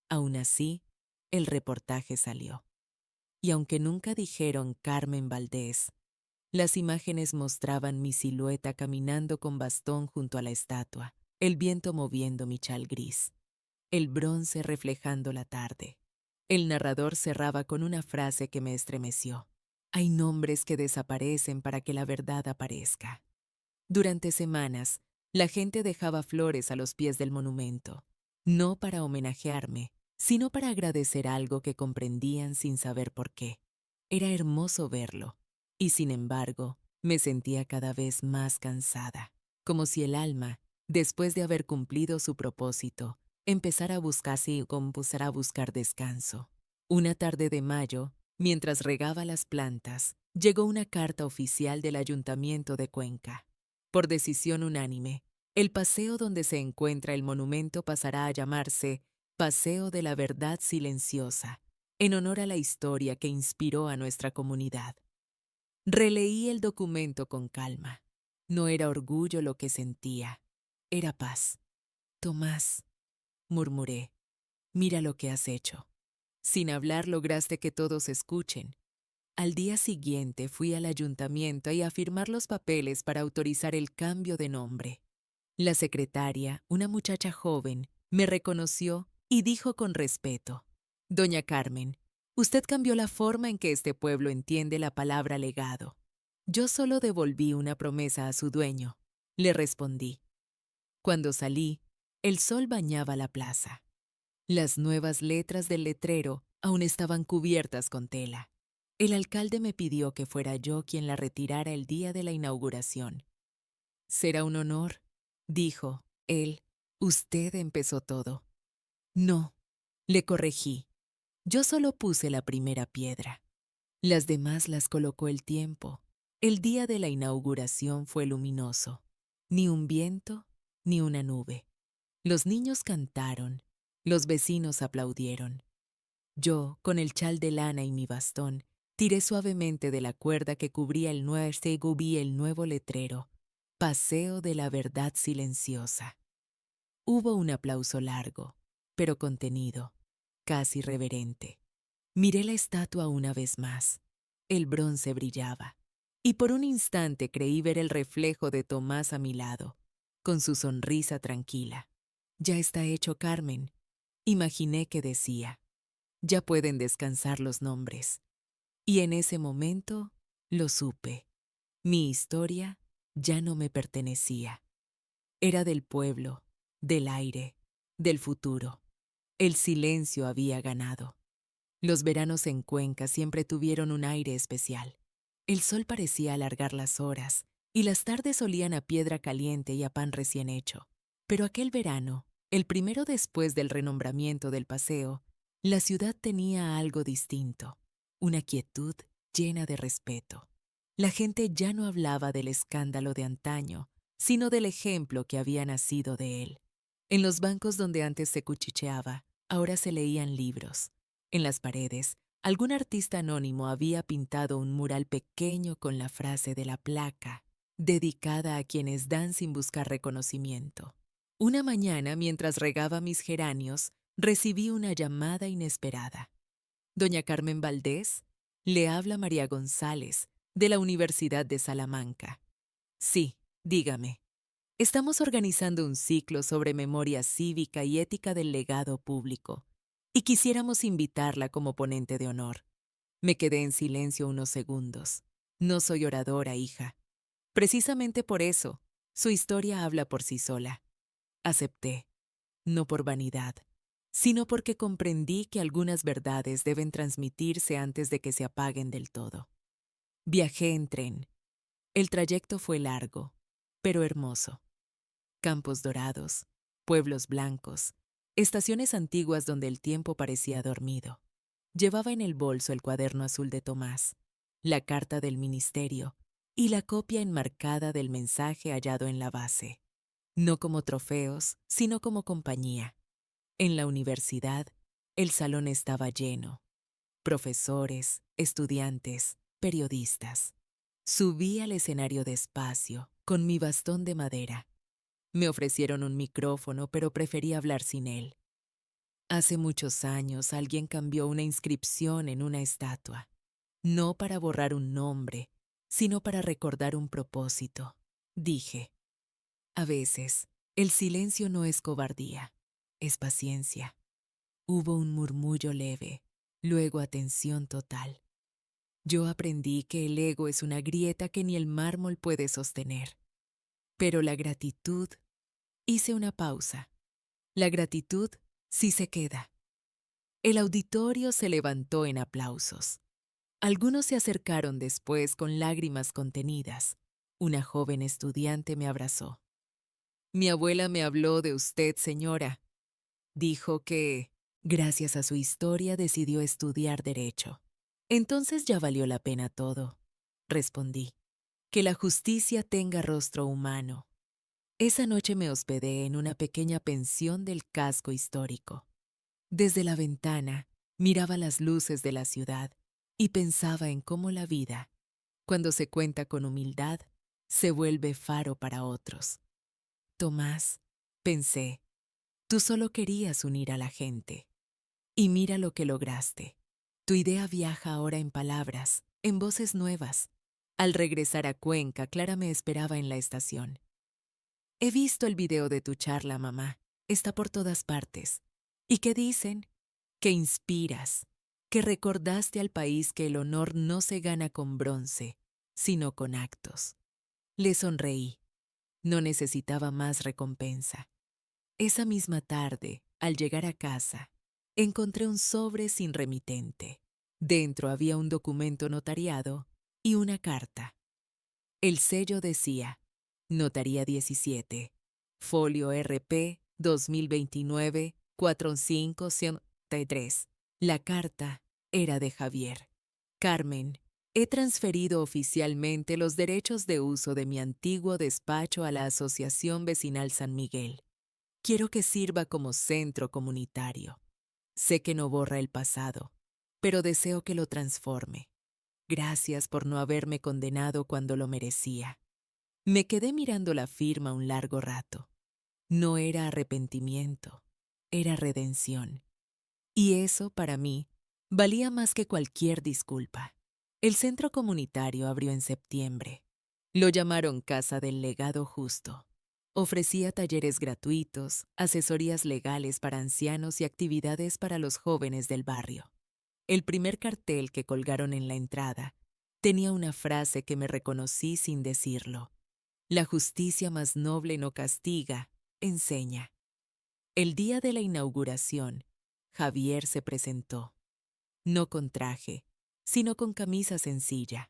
Aún así, el reportaje salió. Y aunque nunca dijeron Carmen Valdés, las imágenes mostraban mi silueta caminando con bastón junto a la estatua, el viento moviendo mi chal gris, el bronce reflejando la tarde. El narrador cerraba con una frase que me estremeció. Hay nombres que desaparecen para que la verdad aparezca. Durante semanas, la gente dejaba flores a los pies del monumento, no para homenajearme, sino para agradecer algo que comprendían sin saber por qué. Era hermoso verlo, y sin embargo, me sentía cada vez más cansada, como si el alma, después de haber cumplido su propósito, empezara a buscar descanso. Una tarde de mayo, mientras regaba las plantas, llegó una carta oficial del Ayuntamiento de Cuenca. Por decisión unánime, el paseo donde se encuentra el monumento pasará a llamarse Paseo de la Verdad Silenciosa, en honor a la historia que inspiró a nuestra comunidad. Releí el documento con calma. No era orgullo lo que sentía, era paz. Tomás, murmuré, mira lo que has hecho. Sin hablar lograste que todos escuchen. Al día siguiente fui al ayuntamiento y a firmar los papeles para autorizar el cambio de nombre. La secretaria, una muchacha joven, me reconoció y dijo con respeto: Doña Carmen, usted cambió la forma en que este pueblo entiende la palabra legado. Yo solo devolví una promesa a su dueño, le respondí. Cuando salí, el sol bañaba la plaza. Las nuevas letras del letrero aún estaban cubiertas con tela. El alcalde me pidió que fuera yo quien la retirara el día de la inauguración. Será un honor, dijo él. Usted empezó todo. No, le corregí. Yo solo puse la primera piedra. Las demás las colocó el tiempo. El día de la inauguración fue luminoso. Ni un viento, ni una nube. Los niños cantaron, los vecinos aplaudieron. Yo, con el chal de lana y mi bastón, tiré suavemente de la cuerda que cubría el nuevo letrero, Paseo de la Verdad Silenciosa. Hubo un aplauso largo, pero contenido, casi reverente. Miré la estatua una vez más. El bronce brillaba, y por un instante creí ver el reflejo de Tomás a mi lado, con su sonrisa tranquila. Ya está hecho, Carmen. Imaginé que decía. Ya pueden descansar los nombres. Y en ese momento lo supe. Mi historia ya no me pertenecía. Era del pueblo, del aire, del futuro. El silencio había ganado. Los veranos en Cuenca siempre tuvieron un aire especial. El sol parecía alargar las horas y las tardes olían a piedra caliente y a pan recién hecho. Pero aquel verano, el primero después del renombramiento del paseo, la ciudad tenía algo distinto, una quietud llena de respeto. La gente ya no hablaba del escándalo de antaño, sino del ejemplo que había nacido de él. En los bancos donde antes se cuchicheaba, ahora se leían libros. En las paredes, algún artista anónimo había pintado un mural pequeño con la frase de la placa, dedicada a quienes dan sin buscar reconocimiento. Una mañana, mientras regaba mis geranios, recibí una llamada inesperada. Doña Carmen Valdés, le habla María González, de la Universidad de Salamanca. Sí, dígame. Estamos organizando un ciclo sobre memoria cívica y ética del legado público, y quisiéramos invitarla como ponente de honor. Me quedé en silencio unos segundos. No soy oradora, hija. Precisamente por eso, su historia habla por sí sola. Acepté, no por vanidad, sino porque comprendí que algunas verdades deben transmitirse antes de que se apaguen del todo. Viajé en tren. El trayecto fue largo, pero hermoso. Campos dorados, pueblos blancos, estaciones antiguas donde el tiempo parecía dormido. Llevaba en el bolso el cuaderno azul de Tomás, la carta del ministerio y la copia enmarcada del mensaje hallado en la base. No como trofeos, sino como compañía. En la universidad, el salón estaba lleno. Profesores, estudiantes, periodistas. Subí al escenario despacio, con mi bastón de madera. Me ofrecieron un micrófono, pero preferí hablar sin él. Hace muchos años alguien cambió una inscripción en una estatua, no para borrar un nombre, sino para recordar un propósito. Dije, a veces, el silencio no es cobardía, es paciencia. Hubo un murmullo leve, luego atención total. Yo aprendí que el ego es una grieta que ni el mármol puede sostener. Pero la gratitud, hice una pausa. La gratitud sí se queda. El auditorio se levantó en aplausos. Algunos se acercaron después con lágrimas contenidas. Una joven estudiante me abrazó. Mi abuela me habló de usted, señora. Dijo que, gracias a su historia, decidió estudiar derecho. Entonces ya valió la pena todo, respondí. Que la justicia tenga rostro humano. Esa noche me hospedé en una pequeña pensión del casco histórico. Desde la ventana miraba las luces de la ciudad y pensaba en cómo la vida, cuando se cuenta con humildad, se vuelve faro para otros. Tomás, pensé, tú solo querías unir a la gente. Y mira lo que lograste. Tu idea viaja ahora en palabras, en voces nuevas. Al regresar a Cuenca, Clara me esperaba en la estación. He visto el video de tu charla, mamá. Está por todas partes. ¿Y qué dicen? Que inspiras, que recordaste al país que el honor no se gana con bronce, sino con actos. Le sonreí. No necesitaba más recompensa. Esa misma tarde, al llegar a casa, encontré un sobre sin remitente. Dentro había un documento notariado y una carta. El sello decía, Notaría 17, folio RP 2029-4573. La carta era de Javier. Carmen, he transferido oficialmente los derechos de uso de mi antiguo despacho a la Asociación Vecinal San Miguel. Quiero que sirva como centro comunitario. Sé que no borra el pasado, pero deseo que lo transforme. Gracias por no haberme condenado cuando lo merecía. Me quedé mirando la firma un largo rato. No era arrepentimiento, era redención. Y eso, para mí, valía más que cualquier disculpa. El centro comunitario abrió en septiembre. Lo llamaron Casa del Legado Justo. Ofrecía talleres gratuitos, asesorías legales para ancianos y actividades para los jóvenes del barrio. El primer cartel que colgaron en la entrada tenía una frase que me reconocí sin decirlo. La justicia más noble no castiga, enseña. El día de la inauguración, Javier se presentó. No con traje, sino con camisa sencilla.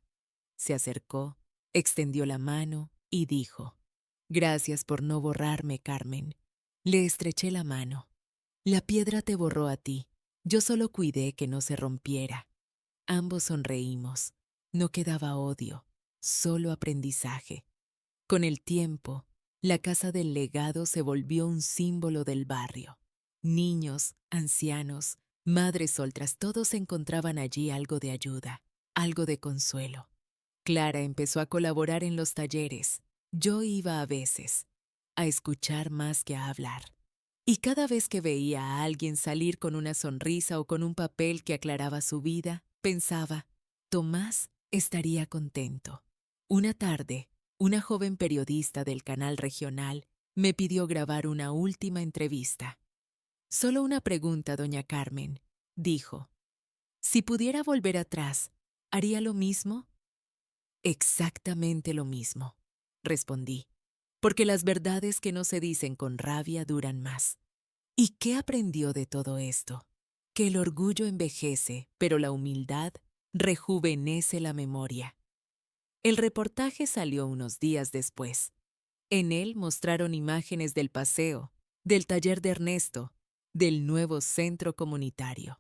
Se acercó, extendió la mano y dijo, «Gracias por no borrarme, Carmen». Le estreché la mano. «La piedra te borró a ti. Yo solo cuidé que no se rompiera». Ambos sonreímos. No quedaba odio, solo aprendizaje. Con el tiempo, la Casa del Legado se volvió un símbolo del barrio. Niños, ancianos, madres solteras, todos encontraban allí algo de ayuda, algo de consuelo. Clara empezó a colaborar en los talleres. Yo iba a veces, a escuchar más que a hablar. Y cada vez que veía a alguien salir con una sonrisa o con un papel que aclaraba su vida, pensaba, Tomás estaría contento. Una tarde, una joven periodista del canal regional me pidió grabar una última entrevista. «Solo una pregunta, doña Carmen», dijo. «Si pudiera volver atrás, ¿haría lo mismo?» «Exactamente lo mismo», respondí, «porque las verdades que no se dicen con rabia duran más». ¿Y qué aprendió de todo esto? Que el orgullo envejece, pero la humildad rejuvenece la memoria. El reportaje salió unos días después. En él mostraron imágenes del paseo, del taller de Ernesto, del nuevo centro comunitario.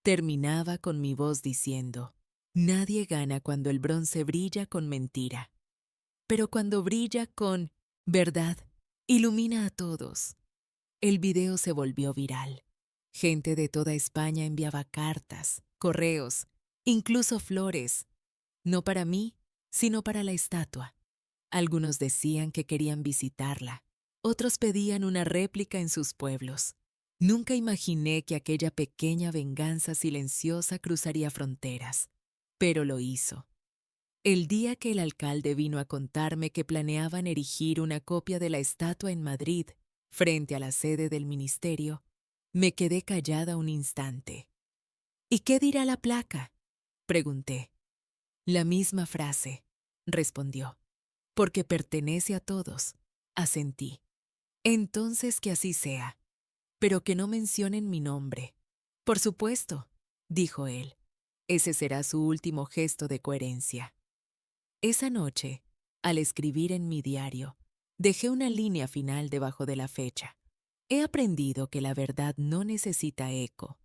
Terminaba con mi voz diciendo, «Nadie gana cuando el bronce brilla con mentira, pero cuando brilla con verdad, ilumina a todos». El video se volvió viral. Gente de toda España enviaba cartas, correos, incluso flores, no para mí, sino para la estatua. Algunos decían que querían visitarla, otros pedían una réplica en sus pueblos. Nunca imaginé que aquella pequeña venganza silenciosa cruzaría fronteras, pero lo hizo. El día que el alcalde vino a contarme que planeaban erigir una copia de la estatua en Madrid, frente a la sede del ministerio, me quedé callada un instante. «¿Y qué dirá la placa?», pregunté. «La misma frase», respondió. «Porque pertenece a todos», asentí. «Entonces que así sea, pero que no mencionen mi nombre». «Por supuesto», dijo él. «Ese será su último gesto de coherencia». Esa noche, al escribir en mi diario, dejé una línea final debajo de la fecha. He aprendido que la verdad no necesita eco.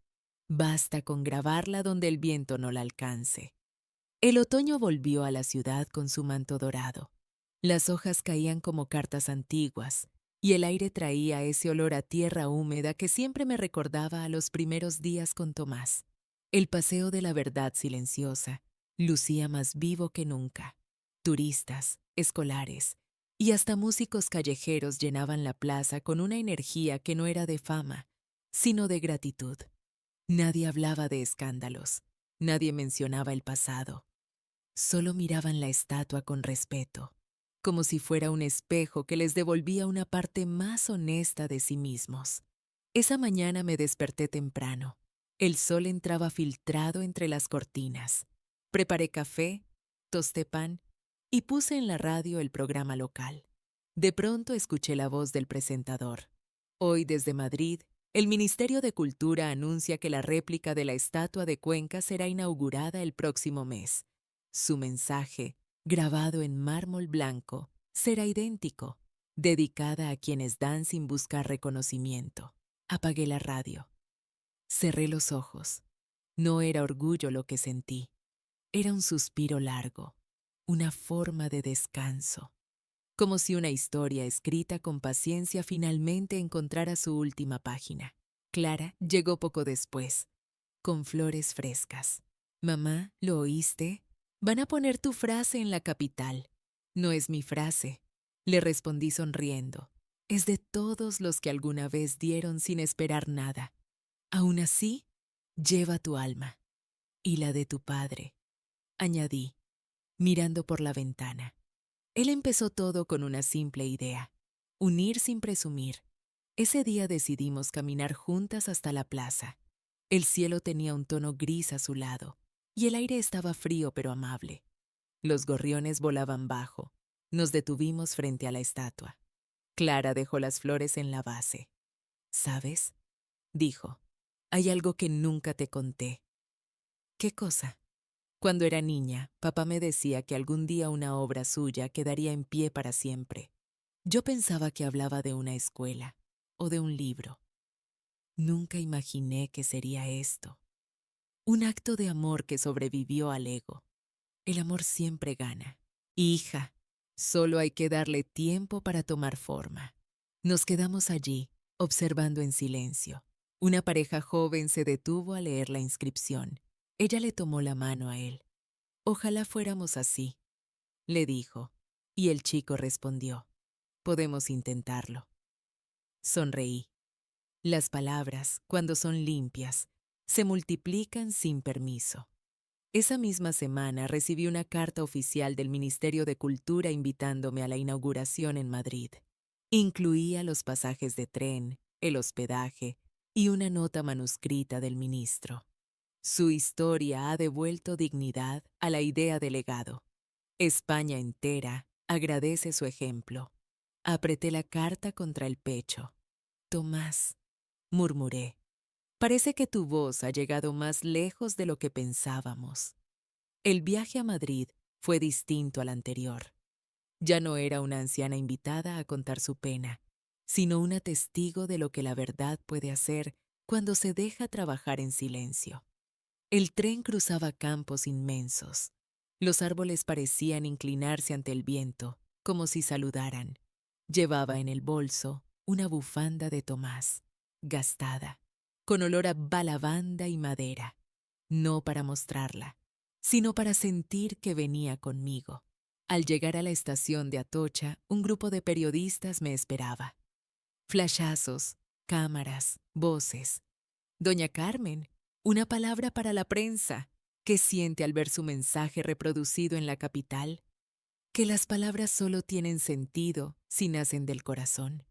Basta con grabarla donde el viento no la alcance. El otoño volvió a la ciudad con su manto dorado. Las hojas caían como cartas antiguas, y el aire traía ese olor a tierra húmeda que siempre me recordaba a los primeros días con Tomás. El paseo de la verdad silenciosa lucía más vivo que nunca. Turistas, escolares y hasta músicos callejeros llenaban la plaza con una energía que no era de fama, sino de gratitud. Nadie hablaba de escándalos, nadie mencionaba el pasado. Solo miraban la estatua con respeto, como si fuera un espejo que les devolvía una parte más honesta de sí mismos. Esa mañana me desperté temprano. El sol entraba filtrado entre las cortinas. Preparé café, tosté pan y puse en la radio el programa local. De pronto escuché la voz del presentador. «Hoy desde Madrid, El Ministerio de Cultura anuncia que la réplica de la estatua de Cuenca será inaugurada el próximo mes. Su mensaje, grabado en mármol blanco, será idéntico, dedicada a quienes dan sin buscar reconocimiento. Apagué la radio. Cerré los ojos. No era orgullo lo que sentí. Era un suspiro largo, una forma de descanso, como si una historia escrita con paciencia finalmente encontrara su última página. Clara llegó poco después, con flores frescas. Mamá, ¿lo oíste? Van a poner tu frase en la capital. No es mi frase, le respondí sonriendo. Es de todos los que alguna vez dieron sin esperar nada. Aún así, lleva tu alma y la de tu padre, añadí, mirando por la ventana. Él empezó todo con una simple idea: unir sin presumir. Ese día decidimos caminar juntas hasta la plaza. El cielo tenía un tono gris azulado y el aire estaba frío pero amable. Los gorriones volaban bajo. Nos detuvimos frente a la estatua. Clara dejó las flores en la base. ¿Sabes?, dijo. Hay algo que nunca te conté. ¿Qué cosa? Cuando era niña, papá me decía que algún día una obra suya quedaría en pie para siempre. Yo pensaba que hablaba de una escuela o de un libro. Nunca imaginé que sería esto. Un acto de amor que sobrevivió al ego. El amor siempre gana. Hija, solo hay que darle tiempo para tomar forma. Nos quedamos allí, observando en silencio. Una pareja joven se detuvo a leer la inscripción. Ella le tomó la mano a él. Ojalá fuéramos así, le dijo, y el chico respondió, podemos intentarlo. Sonreí. Las palabras, cuando son limpias, se multiplican sin permiso. Esa misma semana recibí una carta oficial del Ministerio de Cultura invitándome a la inauguración en Madrid. Incluía los pasajes de tren, el hospedaje y una nota manuscrita del ministro. Su historia ha devuelto dignidad a la idea de legado. España entera agradece su ejemplo. Apreté la carta contra el pecho. Tomás, murmuré, parece que tu voz ha llegado más lejos de lo que pensábamos. El viaje a Madrid fue distinto al anterior. Ya no era una anciana invitada a contar su pena, sino una testigo de lo que la verdad puede hacer cuando se deja trabajar en silencio. El tren cruzaba campos inmensos. Los árboles parecían inclinarse ante el viento, como si saludaran. Llevaba en el bolso una bufanda de Tomás, gastada, con olor a lavanda y madera, no para mostrarla, sino para sentir que venía conmigo. Al llegar a la estación de Atocha, un grupo de periodistas me esperaba. Flashazos, cámaras, voces. Doña Carmen, una palabra para la prensa. ¿Qué siente al ver su mensaje reproducido en la capital? Que las palabras solo tienen sentido si nacen del corazón,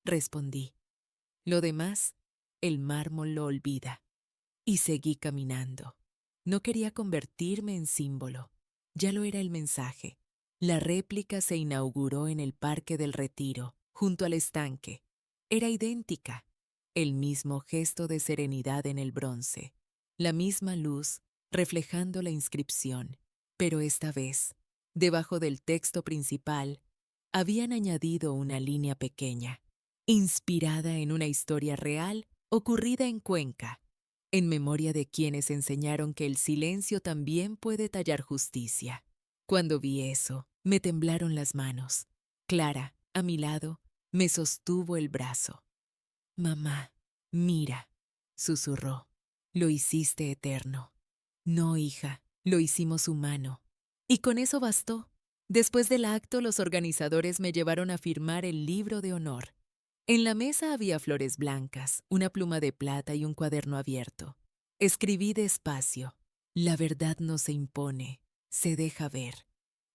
respondí. Lo demás, el mármol lo olvida. Y seguí caminando. No quería convertirme en símbolo. Ya lo era el mensaje. La réplica se inauguró en el Parque del Retiro, junto al estanque. Era idéntica. El mismo gesto de serenidad en el bronce. La misma luz reflejando la inscripción. Pero esta vez, debajo del texto principal, habían añadido una línea pequeña, inspirada en una historia real ocurrida en Cuenca, en memoria de quienes enseñaron que el silencio también puede tallar justicia. Cuando vi eso, me temblaron las manos. Clara, a mi lado, me sostuvo el brazo. Mamá, mira, susurró. Lo hiciste eterno. No, hija, lo hicimos humano. Y con eso bastó. Después del acto, los organizadores me llevaron a firmar el libro de honor. En la mesa había flores blancas, una pluma de plata y un cuaderno abierto. Escribí despacio. La verdad no se impone, se deja ver.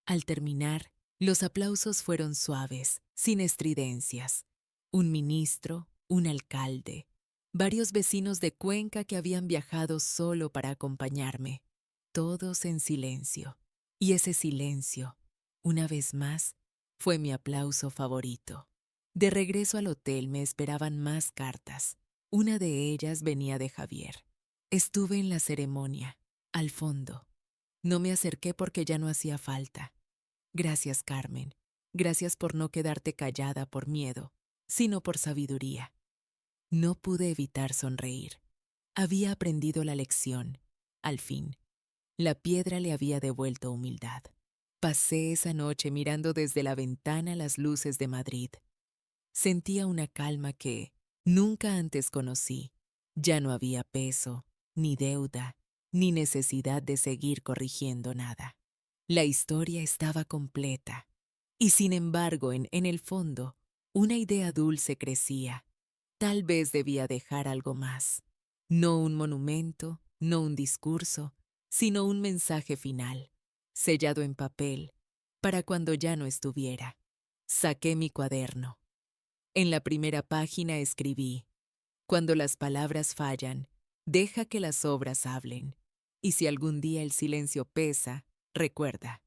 Al terminar, los aplausos fueron suaves, sin estridencias. Un ministro, un alcalde, varios vecinos de Cuenca que habían viajado solo para acompañarme, todos en silencio. Y ese silencio, una vez más, fue mi aplauso favorito. De regreso al hotel me esperaban más cartas. Una de ellas venía de Javier. Estuve en la ceremonia, al fondo. No me acerqué porque ya no hacía falta. Gracias, Carmen. Gracias por no quedarte callada por miedo, sino por sabiduría. No pude evitar sonreír. Había aprendido la lección. Al fin, la piedra le había devuelto humildad. Pasé esa noche mirando desde la ventana las luces de Madrid. Sentía una calma que nunca antes conocí. Ya no había peso, ni deuda, ni necesidad de seguir corrigiendo nada. La historia estaba completa. Y sin embargo, en el fondo, una idea dulce crecía. Tal vez debía dejar algo más. No un monumento, no un discurso, sino un mensaje final, sellado en papel, para cuando ya no estuviera. Saqué mi cuaderno. En la primera página escribí: cuando las palabras fallan, deja que las obras hablen. Y si algún día el silencio pesa, recuerda,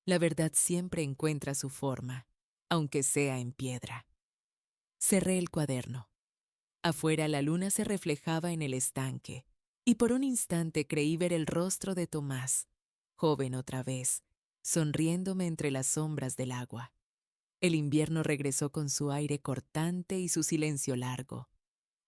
la verdad siempre encuentra su forma, aunque sea en piedra. Cerré el cuaderno. Afuera la luna se reflejaba en el estanque, y por un instante creí ver el rostro de Tomás, joven otra vez, sonriéndome entre las sombras del agua. El invierno regresó con su aire cortante y su silencio largo.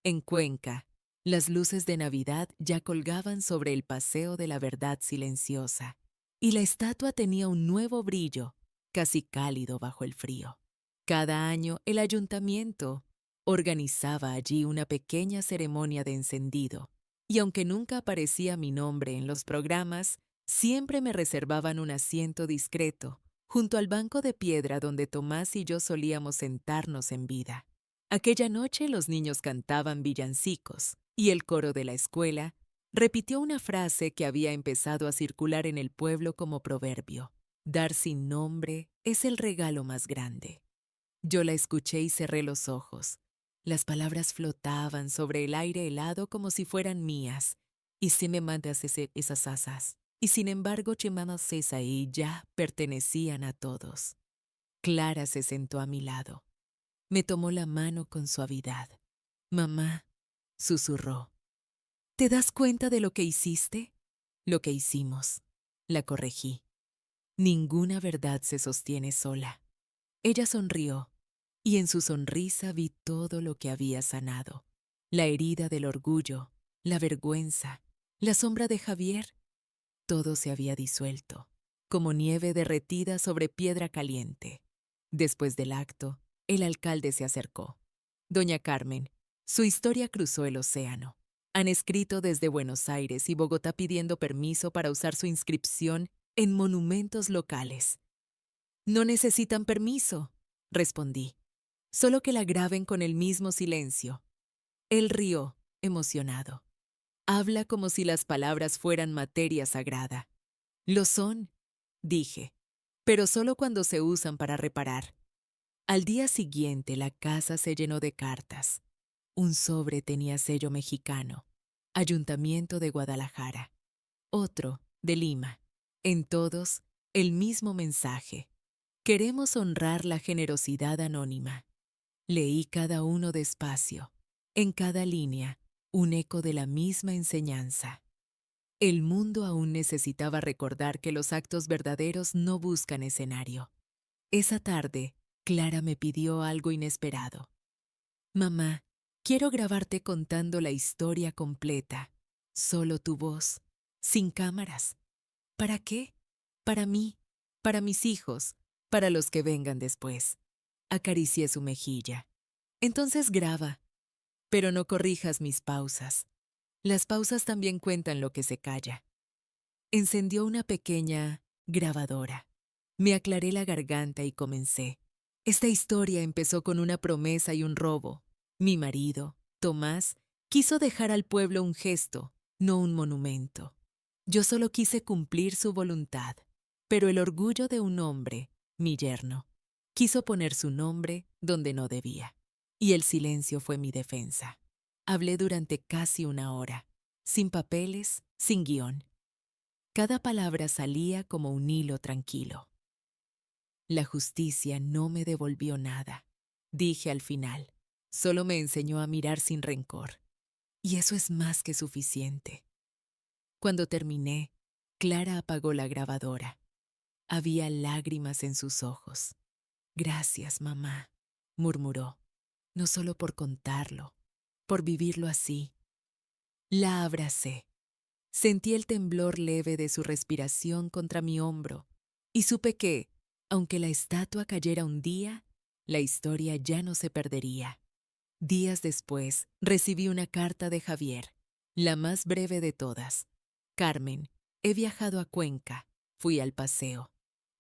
En Cuenca, las luces de Navidad ya colgaban sobre el paseo de la verdad silenciosa, y la estatua tenía un nuevo brillo, casi cálido bajo el frío. Cada año el ayuntamiento organizaba allí una pequeña ceremonia de encendido, y aunque nunca aparecía mi nombre en los programas, siempre me reservaban un asiento discreto, junto al banco de piedra donde Tomás y yo solíamos sentarnos en vida. Aquella noche los niños cantaban villancicos, y el coro de la escuela repitió una frase que había empezado a circular en el pueblo como proverbio: dar sin nombre es el regalo más grande. Yo la escuché y cerré los ojos. Las palabras flotaban sobre el aire helado como si fueran mías. Y si me mandas esas asas. Y sin embargo, Chemamas y ya pertenecían a todos. Clara se sentó a mi lado. Me tomó la mano con suavidad. Mamá, susurró. ¿Te das cuenta de lo que hiciste? Lo que hicimos. La corregí. Ninguna verdad se sostiene sola. Ella sonrió, y en su sonrisa vi todo lo que había sanado. La herida del orgullo, la vergüenza, la sombra de Javier. Todo se había disuelto, como nieve derretida sobre piedra caliente. Después del acto, el alcalde se acercó. Doña Carmen, su historia cruzó el océano. Han escrito desde Buenos Aires y Bogotá pidiendo permiso para usar su inscripción en monumentos locales. No necesitan permiso, respondí. Solo que la graben con el mismo silencio. Él rió, emocionado. Habla como si las palabras fueran materia sagrada. Lo son, dije, pero solo cuando se usan para reparar. Al día siguiente la casa se llenó de cartas. Un sobre tenía sello mexicano, Ayuntamiento de Guadalajara. Otro, de Lima. En todos, el mismo mensaje. Queremos honrar la generosidad anónima. Leí cada uno despacio. En cada línea, un eco de la misma enseñanza. El mundo aún necesitaba recordar que los actos verdaderos no buscan escenario. Esa tarde, Clara me pidió algo inesperado. Mamá, quiero grabarte contando la historia completa. Solo tu voz, sin cámaras. ¿Para qué? Para mí, para mis hijos, para los que vengan después. Acaricié su mejilla. Entonces graba, pero no corrijas mis pausas. Las pausas también cuentan lo que se calla. Encendió una pequeña grabadora. Me aclaré la garganta y comencé. Esta historia empezó con una promesa y un robo. Mi marido, Tomás, quiso dejar al pueblo un gesto, no un monumento. Yo solo quise cumplir su voluntad, pero el orgullo de un hombre, mi yerno, quiso poner su nombre donde no debía. Y el silencio fue mi defensa. Hablé durante casi una hora, sin papeles, sin guión. Cada palabra salía como un hilo tranquilo. La justicia no me devolvió nada, dije al final. Solo me enseñó a mirar sin rencor. y eso es más que suficiente. Cuando terminé, Clara apagó la grabadora. Había lágrimas en sus ojos. Gracias, mamá, murmuró, no solo por contarlo, por vivirlo así. La abracé. Sentí el temblor leve de su respiración contra mi hombro y supe que, aunque la estatua cayera un día, la historia ya no se perdería. Días después, recibí una carta de Javier, la más breve de todas. Carmen, he viajado a Cuenca, fui al paseo.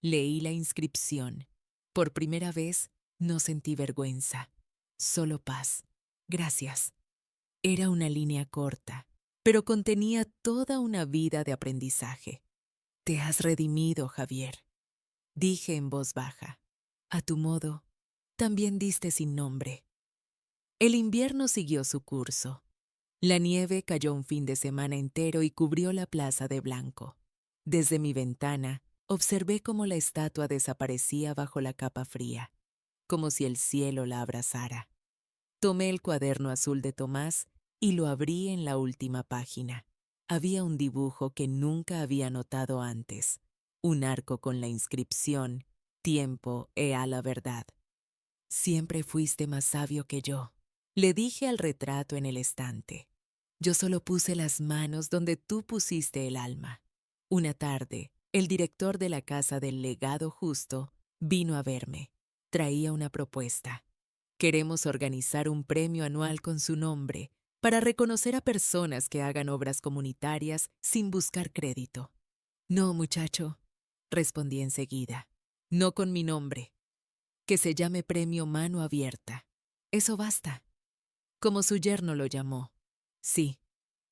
Leí la inscripción. Por primera vez, no sentí vergüenza, solo paz. Gracias. Era una línea corta, pero contenía toda una vida de aprendizaje. Te has redimido, Javier, dije en voz baja. A tu modo, también diste sin nombre. El invierno siguió su curso. La nieve cayó un fin de semana entero y cubrió la plaza de blanco. Desde mi ventana, observé cómo la estatua desaparecía bajo la capa fría, como si el cielo la abrazara. Tomé el cuaderno azul de Tomás y lo abrí en la última página. Había un dibujo que nunca había notado antes, un arco con la inscripción «Tiempo e a la verdad». Siempre fuiste más sabio que yo, le dije al retrato en el estante. Yo solo puse las manos donde tú pusiste el alma. Una tarde, el director de la Casa del Legado Justo vino a verme. Traía una propuesta. Queremos organizar un premio anual con su nombre para reconocer a personas que hagan obras comunitarias sin buscar crédito. No, muchacho, respondí enseguida. No con mi nombre. Que se llame Premio Mano Abierta. Eso basta. Como su yerno lo llamó. Sí,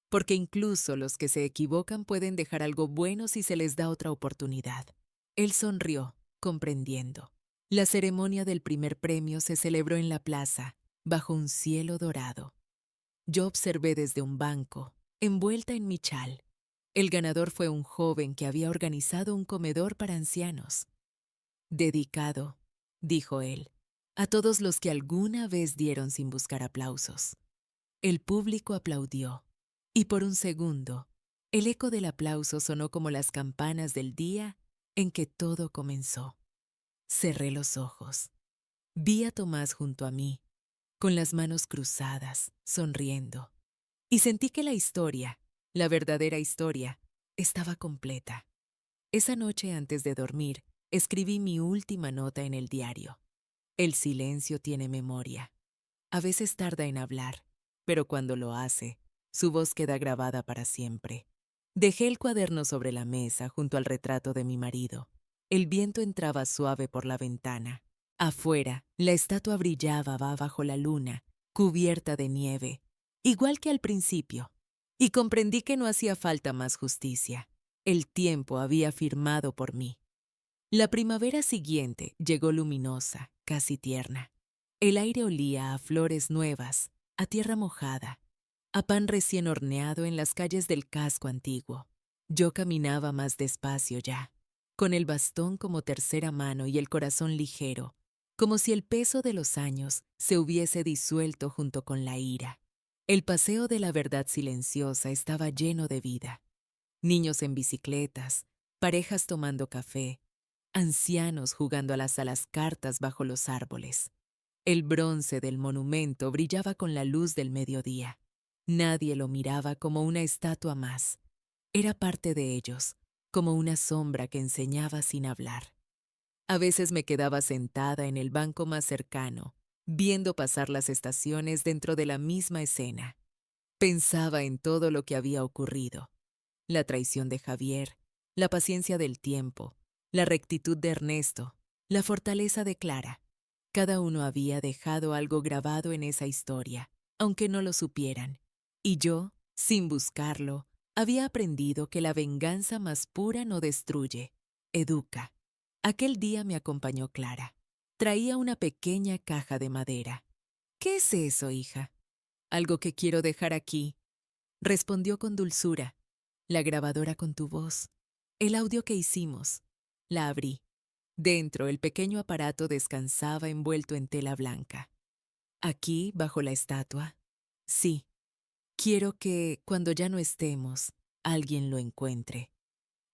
porque incluso los que se equivocan pueden dejar algo bueno si se les da otra oportunidad. Él sonrió, comprendiendo. La ceremonia del primer premio se celebró en la plaza, bajo un cielo dorado. Yo observé desde un banco, envuelta en mi chal. El ganador fue un joven que había organizado un comedor para ancianos. Dedicado, dijo él, a todos los que alguna vez dieron sin buscar aplausos. El público aplaudió, y por un segundo, el eco del aplauso sonó como las campanas del día en que todo comenzó. Cerré los ojos. Vi a Tomás junto a mí, con las manos cruzadas, sonriendo, y sentí que la historia, la verdadera historia, estaba completa. Esa noche antes de dormir, escribí mi última nota en el diario. El silencio tiene memoria. A veces tarda en hablar, pero cuando lo hace, su voz queda grabada para siempre. Dejé el cuaderno sobre la mesa junto al retrato de mi marido. El viento entraba suave por la ventana. Afuera, la estatua brillaba bajo la luna, cubierta de nieve, igual que al principio, y comprendí que no hacía falta más justicia. El tiempo había firmado por mí. La primavera siguiente llegó luminosa, casi tierna. El aire olía a flores nuevas, a tierra mojada, a pan recién horneado en las calles del casco antiguo. Yo caminaba más despacio ya, con el bastón como tercera mano y el corazón ligero, como si el peso de los años se hubiese disuelto junto con la ira. El paseo de la verdad silenciosa estaba lleno de vida. Niños en bicicletas, parejas tomando café, ancianos jugando a las cartas bajo los árboles. El bronce del monumento brillaba con la luz del mediodía. Nadie lo miraba como una estatua más. Era parte de ellos, como una sombra que enseñaba sin hablar. A veces me quedaba sentada en el banco más cercano, viendo pasar las estaciones dentro de la misma escena. Pensaba en todo lo que había ocurrido. La traición de Javier, la paciencia del tiempo, la rectitud de Ernesto, la fortaleza de Clara. Cada uno había dejado algo grabado en esa historia, aunque no lo supieran. Y yo, sin buscarlo, había aprendido que la venganza más pura no destruye, educa. Aquel día me acompañó Clara. Traía una pequeña caja de madera. «¿Qué es eso, hija?» «Algo que quiero dejar aquí», respondió con dulzura. «La grabadora con tu voz. El audio que hicimos». La abrí. Dentro, el pequeño aparato descansaba envuelto en tela blanca. «¿Aquí, bajo la estatua?» «Sí. Quiero que, cuando ya no estemos, alguien lo encuentre,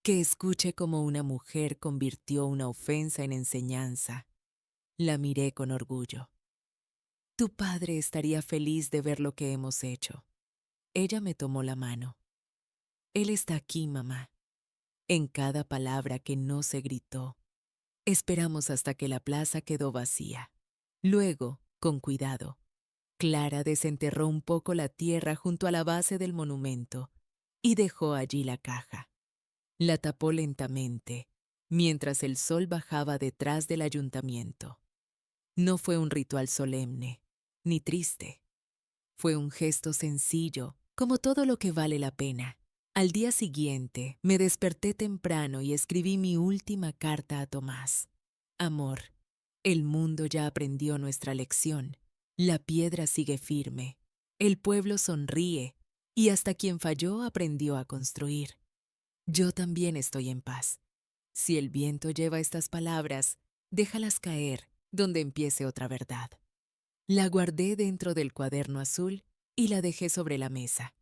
que escuche cómo una mujer convirtió una ofensa en enseñanza. La miré con orgullo. Tu padre estaría feliz de ver lo que hemos hecho. Ella me tomó la mano. Él está aquí, mamá. En cada palabra que no se gritó. Esperamos hasta que la plaza quedó vacía. Luego, con cuidado, Clara desenterró un poco la tierra junto a la base del monumento y dejó allí la caja. La tapó lentamente, mientras el sol bajaba detrás del ayuntamiento. No fue un ritual solemne, ni triste. Fue un gesto sencillo, como todo lo que vale la pena. Al día siguiente, me desperté temprano y escribí mi última carta a Tomás. Amor, el mundo ya aprendió nuestra lección. La piedra sigue firme. El pueblo sonríe y hasta quien falló aprendió a construir. Yo también estoy en paz. Si el viento lleva estas palabras, déjalas caer donde empiece otra verdad. La guardé dentro del cuaderno azul y la dejé sobre la mesa.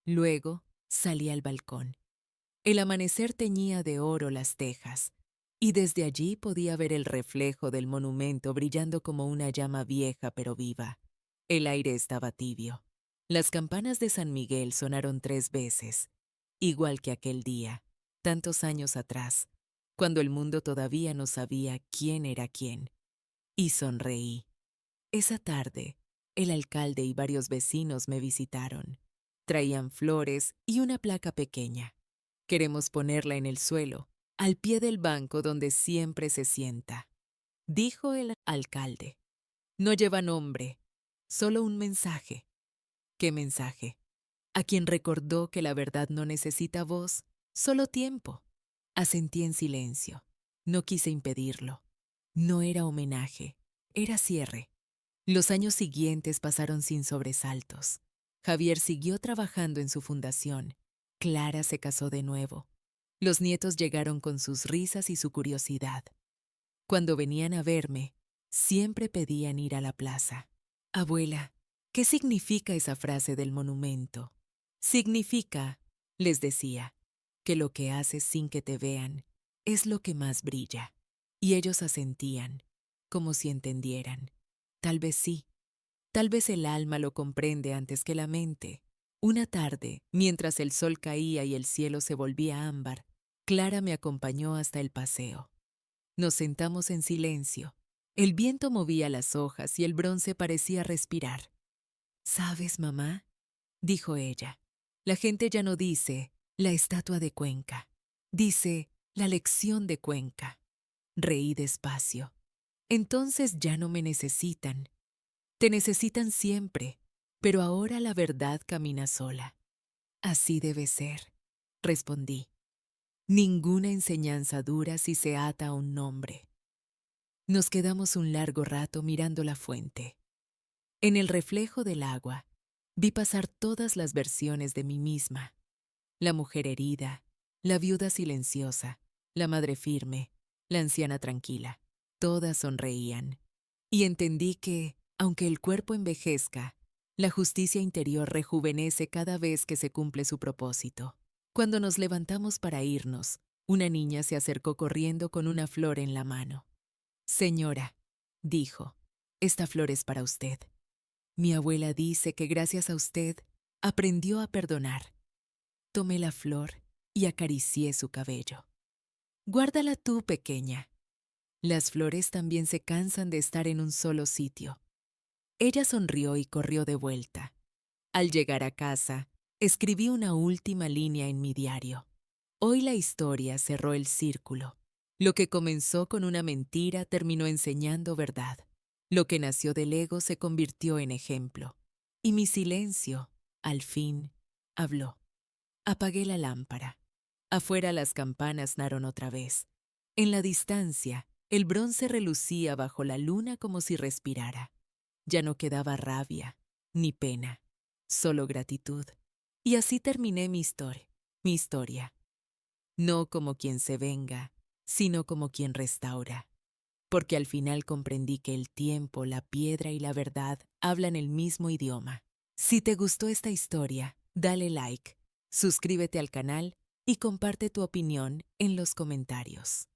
Luego salí al balcón. El amanecer teñía de oro las tejas, y desde allí podía ver el reflejo del monumento brillando como una llama vieja pero viva. El aire estaba tibio. Las campanas de San Miguel sonaron 3 veces, igual que aquel día, tantos años atrás, cuando el mundo todavía no sabía quién era quién. Y sonreí. Esa tarde, el alcalde y varios vecinos me visitaron. Traían flores y una placa pequeña. Queremos ponerla en el suelo, al pie del banco donde siempre se sienta, dijo el alcalde. No lleva nombre, solo un mensaje. ¿Qué mensaje? A quien recordó que la verdad no necesita voz, solo tiempo. Asentí en silencio. No quise impedirlo. No era homenaje, era cierre. Los años siguientes pasaron sin sobresaltos. Javier siguió trabajando en su fundación. Clara se casó de nuevo. Los nietos llegaron con sus risas y su curiosidad. Cuando venían a verme, siempre pedían ir a la plaza. Abuela, ¿qué significa esa frase del monumento? Significa, les decía, que lo que haces sin que te vean es lo que más brilla. Y ellos asentían, como si entendieran. Tal vez sí. Tal vez el alma lo comprende antes que la mente. Una tarde, mientras el sol caía y el cielo se volvía ámbar, Clara me acompañó hasta el paseo. Nos sentamos en silencio. El viento movía las hojas y el bronce parecía respirar. ¿Sabes, mamá?, dijo ella. La gente ya no dice la estatua de Cuenca. Dice la lección de Cuenca. Reí despacio. Entonces ya no me necesitan. Te necesitan siempre, pero ahora la verdad camina sola. Así debe ser, respondí. Ninguna enseñanza dura si se ata a un nombre. Nos quedamos un largo rato mirando la fuente. En el reflejo del agua, vi pasar todas las versiones de mí misma. La mujer herida, la viuda silenciosa, la madre firme, la anciana tranquila. Todas sonreían. Y entendí que, aunque el cuerpo envejezca, la justicia interior rejuvenece cada vez que se cumple su propósito. Cuando nos levantamos para irnos, una niña se acercó corriendo con una flor en la mano. Señora, dijo, esta flor es para usted. Mi abuela dice que gracias a usted aprendió a perdonar. Tomé la flor y acaricié su cabello. Guárdala tú, pequeña. Las flores también se cansan de estar en un solo sitio. Ella sonrió y corrió de vuelta. Al llegar a casa, escribí una última línea en mi diario. Hoy la historia cerró el círculo. Lo que comenzó con una mentira terminó enseñando verdad. Lo que nació del ego se convirtió en ejemplo. Y mi silencio, al fin, habló. Apagué la lámpara. Afuera las campanas sonaron otra vez. En la distancia, el bronce relucía bajo la luna como si respirara. Ya no quedaba rabia, ni pena, solo gratitud. Y así terminé mi historia. No como quien se venga, sino como quien restaura. Porque al final comprendí que el tiempo, la piedra y la verdad hablan el mismo idioma. Si te gustó esta historia, dale like, suscríbete al canal y comparte tu opinión en los comentarios.